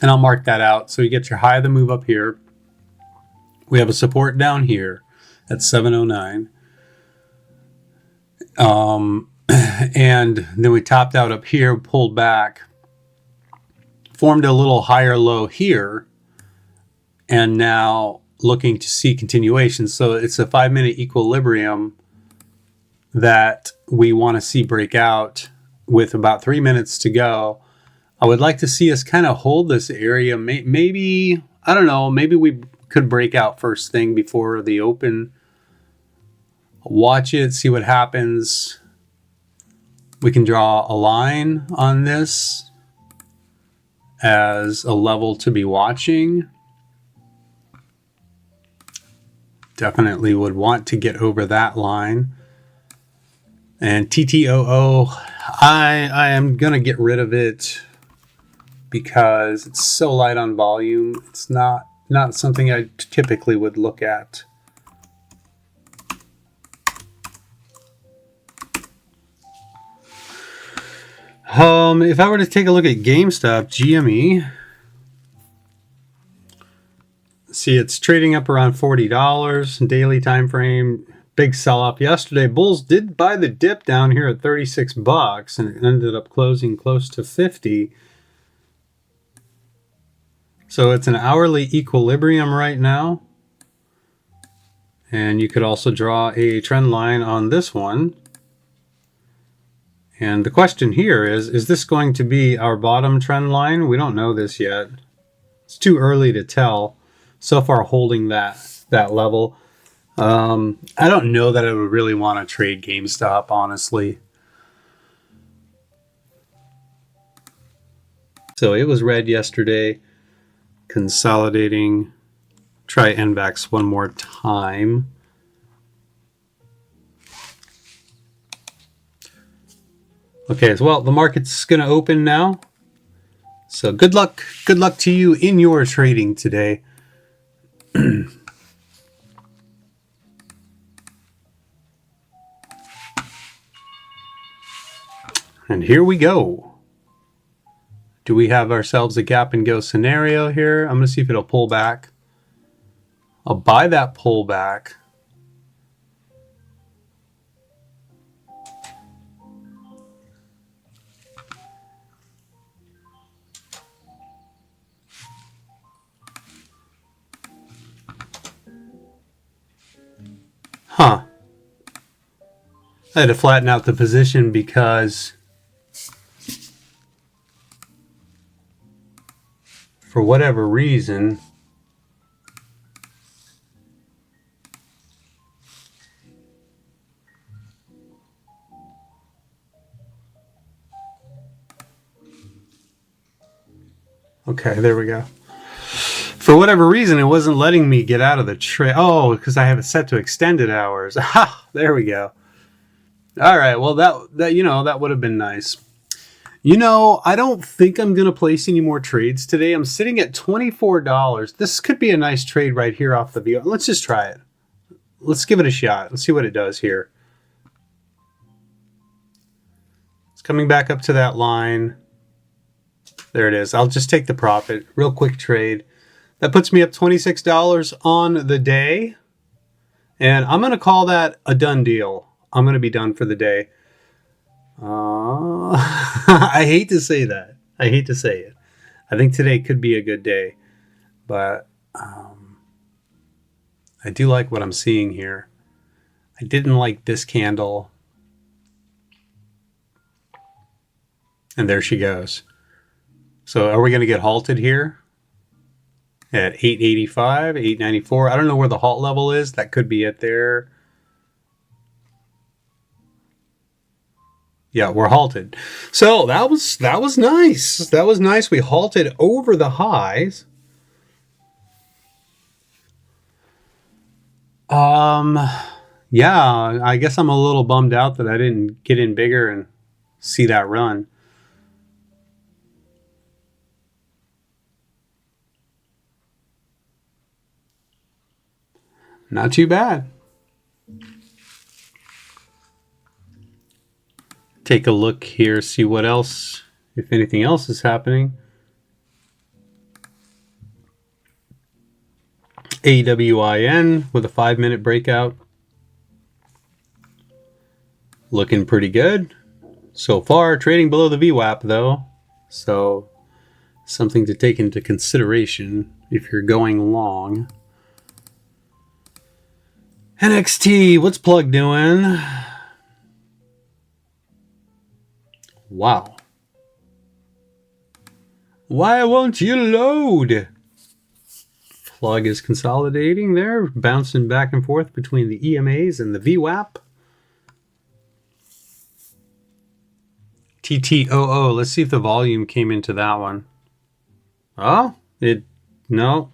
and I'll mark that out. So you get your high of the move up here. We have a support down here at 709. And then we topped out up here, pulled back, formed a little higher low here, and now looking to see continuation. So it's a 5-minute equilibrium that we want to see break out with about 3 minutes to go. I would like to see us kind of hold this area. Maybe, I don't know, maybe we could break out first thing before the open. Watch it, see what happens. We can draw a line on this as a level to be watching. Definitely would want to get over that line. And TTOO, I am going to get rid of it because it's so light on volume. It's not something I typically would look at. If I were to take a look at GameStop, GME, see it's trading up around $40. Daily time frame, big sell-off yesterday. Bulls did buy the dip down here at 36 bucks and it ended up closing close to 50. So it's an hourly equilibrium right now. And you could also draw a trend line on this one. And the question here is this going to be our bottom trend line? We don't know this yet. It's too early to tell. So far holding that level. I don't know that I would really want to trade GameStop, honestly. So it was red yesterday, consolidating. Try NVAX one more time. Okay, so well, the market's going to open now. So good luck to you in your trading today. And here we go. Do we have ourselves a gap and go scenario here? I'm going to see if it'll pull back. I'll buy that pullback. Huh. I had to flatten out the position because for whatever reason, okay, there we go. For whatever reason, it wasn't letting me get out of the trade. Oh, because I have it set to extended hours. Ah, there we go. All right, well, that would have been nice. I don't think I'm going to place any more trades today. I'm sitting at $24. This could be a nice trade right here off the view. Let's just try it. Let's give it a shot. Let's see what it does here. It's coming back up to that line. There it is. I'll just take the profit. Real quick trade. That puts me up $26 on the day. And I'm going to call that a done deal. I'm going to be done for the day. I hate to say that. I hate to say it. I think today could be a good day. But I do like what I'm seeing here. I didn't like this candle. And there she goes. So are we going to get halted here? At 885, 894. I don't know where the halt level is. That could be it there. Yeah, we're halted. So that was nice. That was nice. We halted over the highs. Yeah, I guess I'm a little bummed out that I didn't get in bigger and see that run. Not too bad. Take a look here, see what else, if anything else is happening. AWIN with a 5-minute breakout. Looking pretty good. So far, trading below the VWAP though. So something to take into consideration if you're going long. NXT, what's Plug doing? Wow. Why won't you load? Plug is consolidating there, bouncing back and forth between the EMAs and the VWAP. TTOO, let's see if the volume came into that one. Oh, no.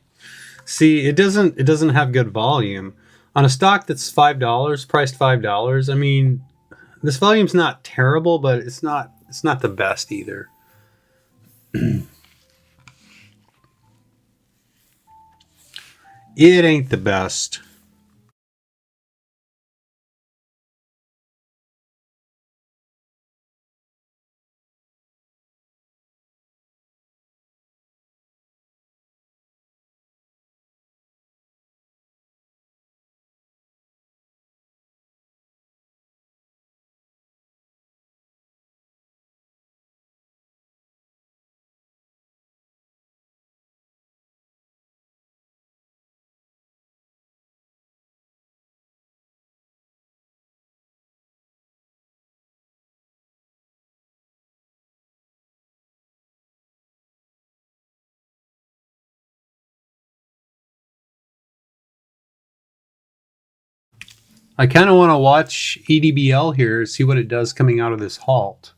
See, it doesn't have good volume. On a stock that's $5, priced $5, I mean, this volume's not terrible, but it's not the best either. It ain't the best. I kind of want to watch EDBL here, see what it does coming out of this halt.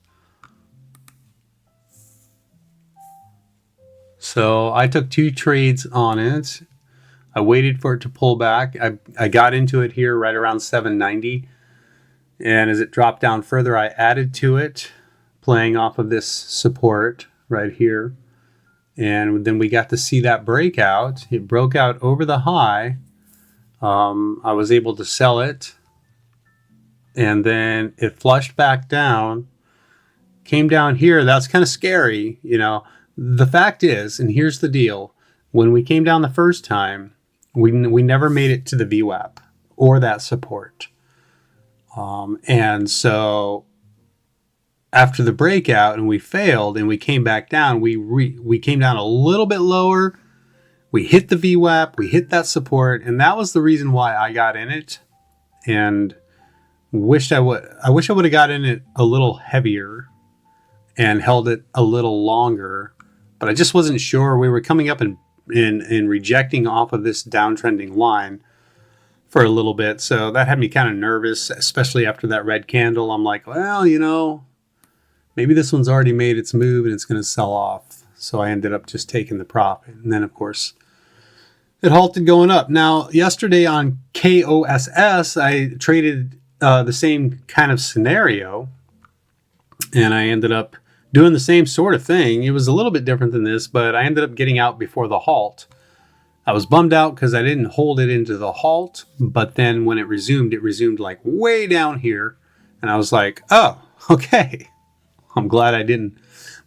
So I took 2 trades on it. I waited for it to pull back. I got into it here right around 790. And as it dropped down further, I added to it, playing off of this support right here. And then we got to see that breakout. It broke out over the high. I was able to sell it. And then it flushed back down. Came down here. That's kind of scary, you know. The fact is, and here's the deal. When we came down the first time, we never made it to the VWAP or that support. And so after the breakout and we failed and we came back down, we came down a little bit lower. We hit the VWAP, we hit that support, and that was the reason why I got in it. and I wish I would have got in it a little heavier and held it a little longer, but I just wasn't sure. We were coming up and rejecting off of this downtrending line for a little bit, so that had me kind of nervous, especially after that red candle. I'm like, well, you know, maybe this one's already made its move and it's going to sell off. So I ended up just taking the profit, and then of course it halted going up. Now yesterday on KOSS, I traded the same kind of scenario, and I ended up doing the same sort of thing. It was a little bit different than this, but I ended up getting out before the halt. I was bummed out because I didn't hold it into the halt, but then when it resumed like way down here, and I was like, oh, okay. I'm glad I didn't.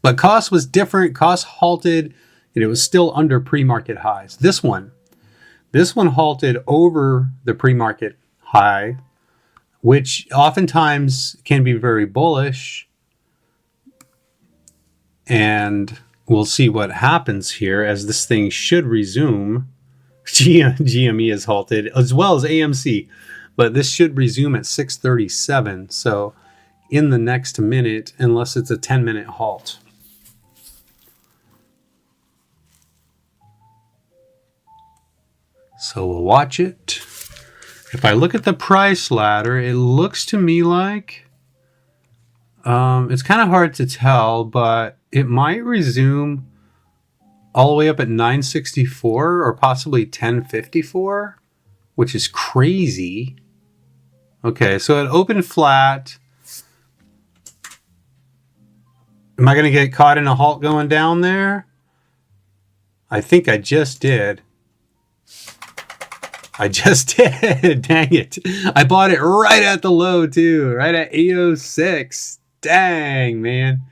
But cost was different. Cost halted, and it was still under pre-market highs. This one halted over the pre-market high, which oftentimes can be very bullish. And we'll see what happens here as this thing should resume. GME is halted as well as AMC, but this should resume at 6:37. So in the next minute, unless it's a 10-minute halt. So we'll watch it. If I look at the price ladder, it looks to me like it's kind of hard to tell, but it might resume all the way up at 964 or possibly 1054, which is crazy. Okay, so it opened flat. Am I going to get caught in a halt going down there? I think I just did. I just did. Dang it. I bought it right at the low too, right at 806. Dang, man.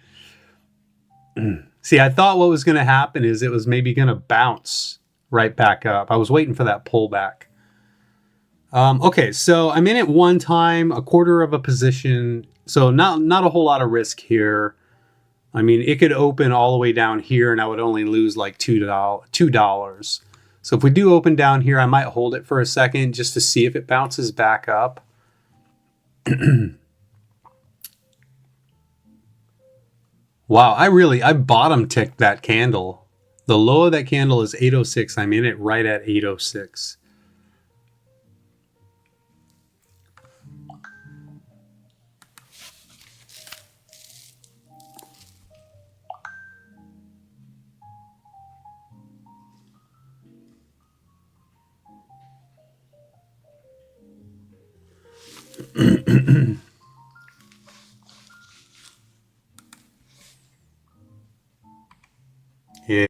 See, I thought what was going to happen is it was maybe going to bounce right back up. I was waiting for that pullback. Okay, so I'm in it one time, a quarter of a position. So not a whole lot of risk here. I mean, it could open all the way down here and I would only lose like $2. So if we do open down here, I might hold it for a second just to see if it bounces back up. Wow, I bottom ticked that candle. The low of that candle is 806. I'm in it right at 806. Yeah.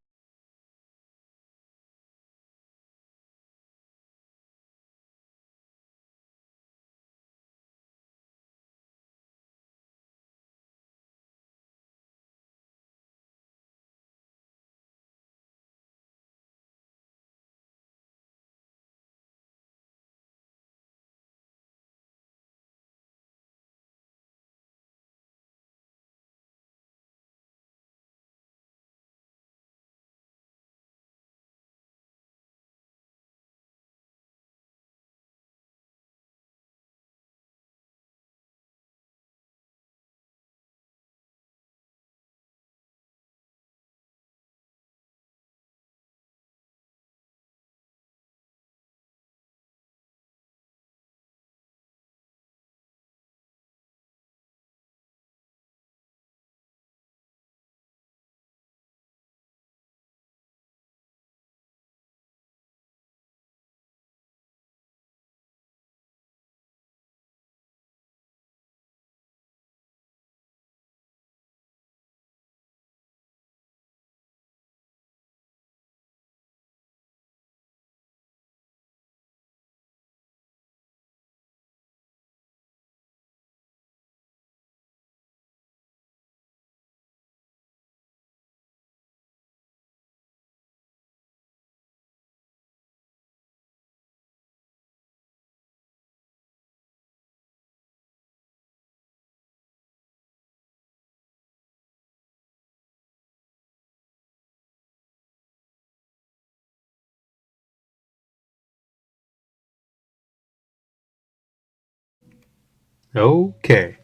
Okay.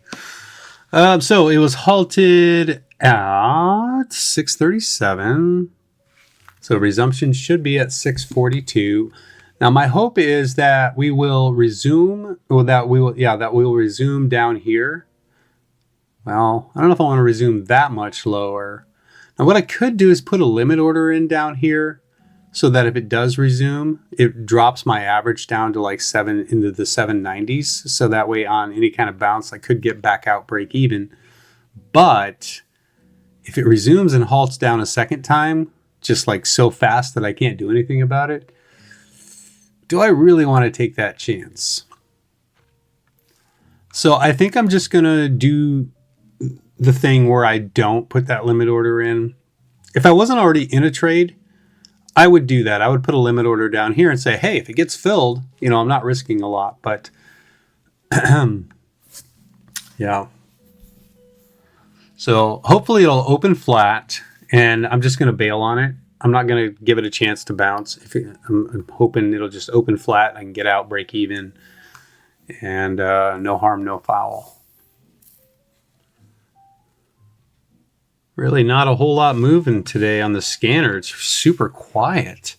So it was halted at 6:37. So resumption should be at 6:42. Now my hope is that we will resume, or that we will resume down here. Well, I don't know if I want to resume that much lower. Now what I could do is put a limit order in down here, so that if it does resume, it drops my average down to like into the 790s. So that way on any kind of bounce, I could get back out break even. But if it resumes and halts down a second time, just like so fast that I can't do anything about it, do I really want to take that chance? So I think I'm just going to do the thing where I don't put that limit order in. If I wasn't already in a trade, I would do that. I would put a limit order down here and say, hey, if it gets filled, I'm not risking a lot. But yeah. So hopefully it'll open flat, and I'm just going to bail on it. I'm not going to give it a chance to bounce. I'm hoping it'll just open flat. I can get out, break even, and no harm, no foul. Really not a whole lot moving today on the scanner. It's super quiet.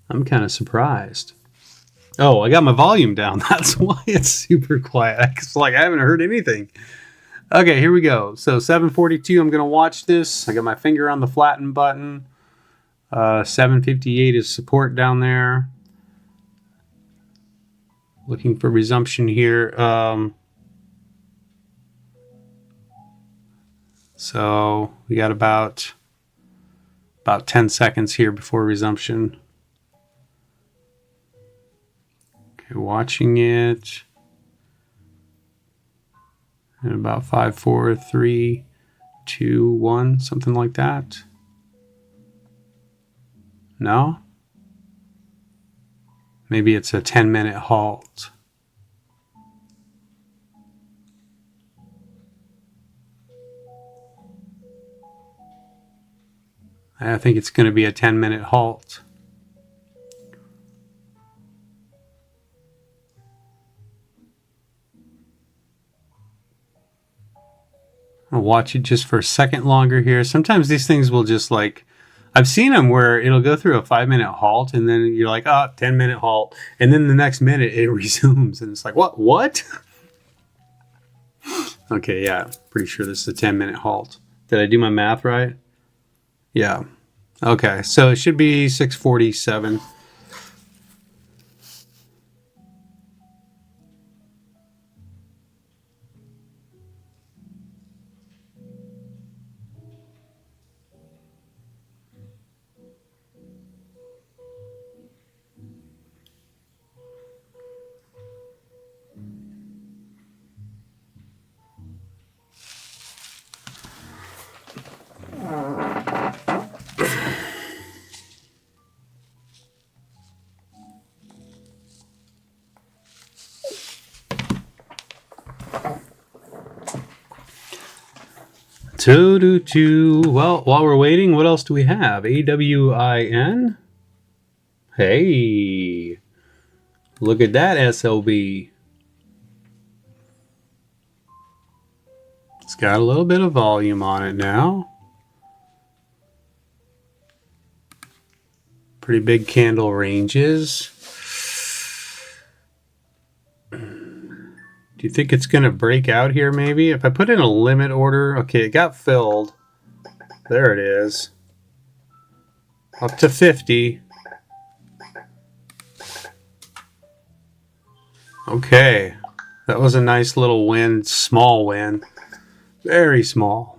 I'm kind of surprised. Oh, I got my volume down. That's why it's super quiet. It's like I haven't heard anything. Okay, here we go. So 7:42, I'm going to watch this. I got my finger on the flatten button. 7:58 is support down there. Looking for resumption here. So we got about 10 seconds here before resumption. Okay, watching it. And about 5, 4, 3, 2, 1, something like that. No? Maybe it's a 10-minute halt. I think it's going to be a 10-minute halt. I'll watch it just for a second longer here. Sometimes these things will just like, I've seen them where it'll go through a 5-minute halt, and then you're like, 10-minute halt. And then the next minute it resumes. And it's like, what? Okay, yeah, pretty sure this is a 10-minute halt. Did I do my math right? Yeah. Okay, so it should be 6:47. Well, while we're waiting, what else do we have? AWIN. Hey, look at that SLB. It's got a little bit of volume on it now. Pretty big candle ranges. Do you think it's going to break out here maybe? If I put in a limit order, okay, it got filled. There it is. Up to 50. Okay, that was a nice little win, small win. Very small.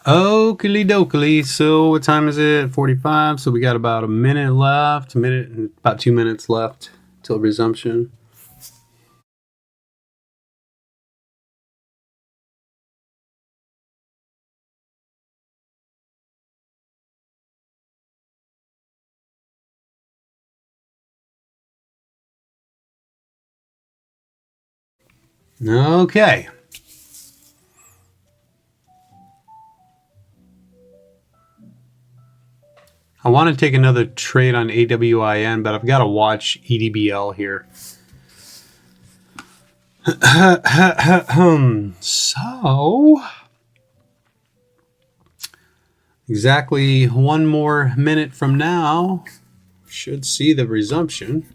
Oakley dokley. So what time is it? 45. So we got about a minute left. About 2 minutes left till resumption. Okay. I want to take another trade on AWIN, but I've got to watch EDBL here. So, exactly 1 more minute from now, should see the resumption.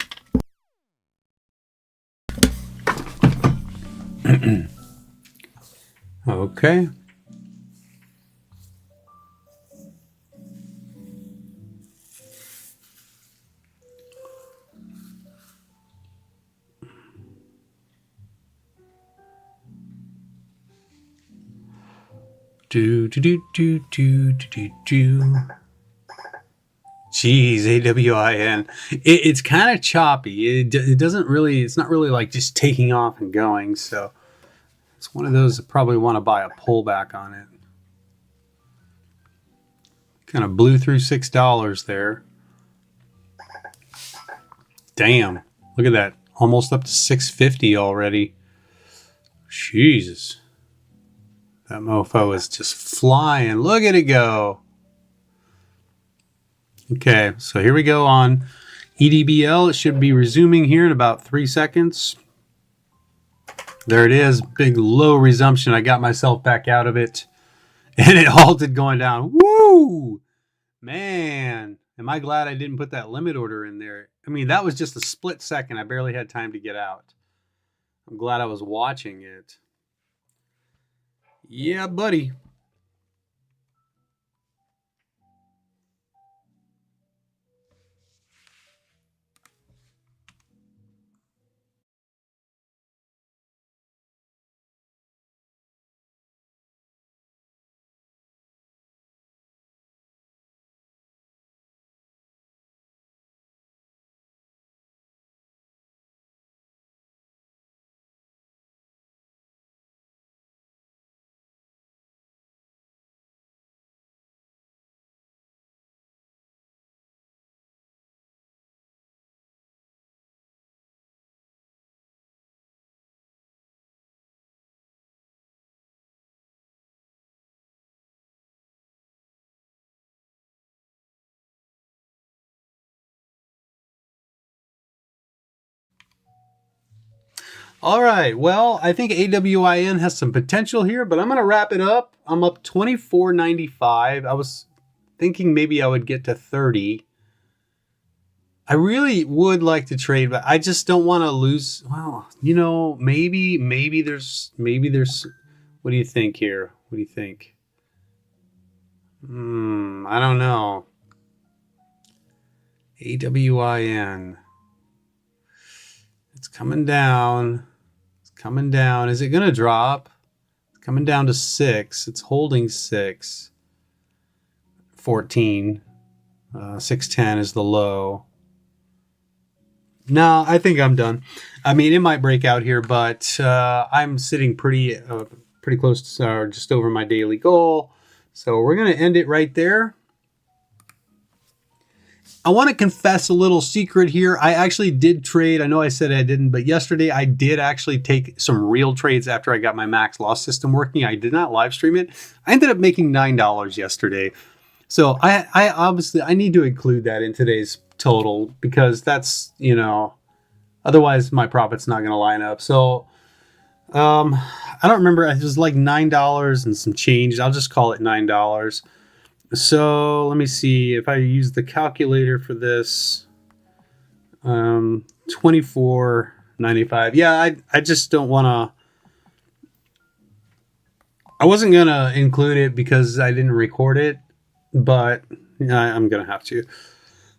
Okay. Do. Jeez, AWIN. It's kind of choppy. It doesn't really. It's not really like just taking off and going. So it's one of those that probably want to buy a pullback on it. Kind of blew through $6 there. Damn! Look at that. Almost up to 650 already. Jesus. That mofo is just flying. Look at it go. Okay, so here we go on EDBL. It should be resuming here in about 3 seconds. There it is. Big low resumption. I got myself back out of it. And it halted going down. Woo! Man, am I glad I didn't put that limit order in there. I mean, that was just a split second. I barely had time to get out. I'm glad I was watching it. Yeah, buddy. All right. Well, I think AWIN has some potential here, but I'm going to wrap it up. I'm up 24.95. I was thinking maybe I would get to 30. I really would like to trade, but I just don't want to lose. Well, you know, maybe there's, what do you think here? What do you think? I don't know. AWIN. It's coming down. It's coming down. Is it going to drop? It's coming down to 6. It's holding 6. 14. 610 is the low. No, I think I'm done. I mean, it might break out here, but I'm sitting pretty close to or just over my daily goal. So we're going to end it right there. I want to confess a little secret here. I actually did trade. I know I said I didn't, but yesterday I did actually take some real trades after I got my max loss system working. I did not live stream it. I ended up making $9 yesterday. So I obviously, I need to include that in today's total because that's, you know, otherwise my profit's not going to line up. So I don't remember. It was like $9 and some change. I'll just call it $9. So let me see if I use the calculator for this. 24.95. Yeah, I just don't want to. I wasn't gonna include it because I didn't record it, but I'm gonna have to.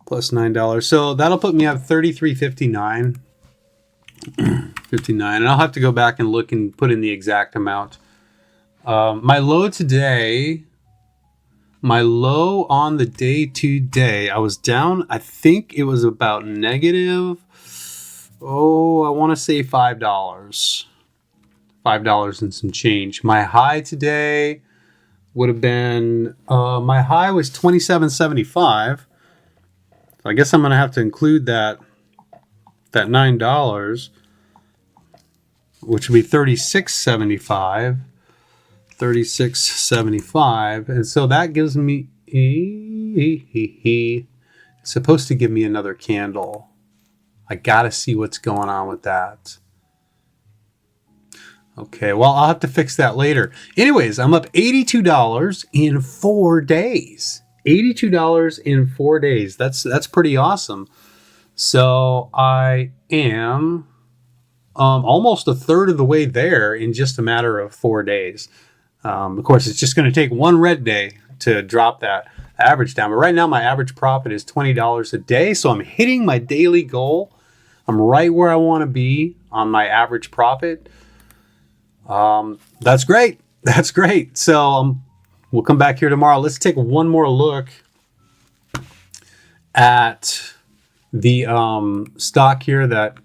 Plus $9, so that'll put me at 33.59. 59, and I'll have to go back and look and put in the exact amount. My low today My low on the day today, I was down, I think it was about negative, I want to say $5. $5 and some change. My high today would have been, my high was $27.75. So I guess I'm going to have to include that $9, which would be $36.75. $36.75, and so that gives me it's supposed to give me another candle. I gotta see what's going on with that. Okay, well, I'll have to fix that later. Anyways, I'm up $82 in 4 days. $82 in 4 days. That's pretty awesome. So I am almost a third of the way there in just a matter of 4 days. Of course, it's just going to take one red day to drop that average down. But right now, my average profit is $20 a day. So I'm hitting my daily goal. I'm right where I want to be on my average profit. That's great. That's great. So we'll come back here tomorrow. Let's take one more look at the stock here, that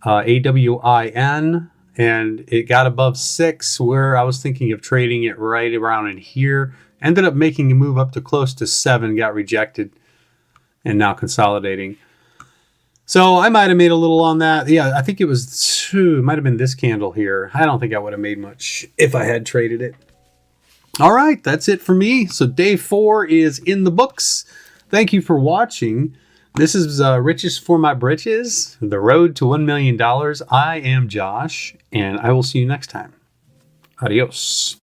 AWIN. And it got above 6, where I was thinking of trading it right around in here. Ended up making a move up to close to 7, got rejected, and now consolidating. So I might have made a little on that. Yeah, I think it was 2. It might have been this candle here. I don't think I would have made much if I had traded it. All right, that's it for me. So day 4 is in the books. Thank you for watching. This is Riches for My Britches, the road to $1 million. I am Josh, and I will see you next time. Adios.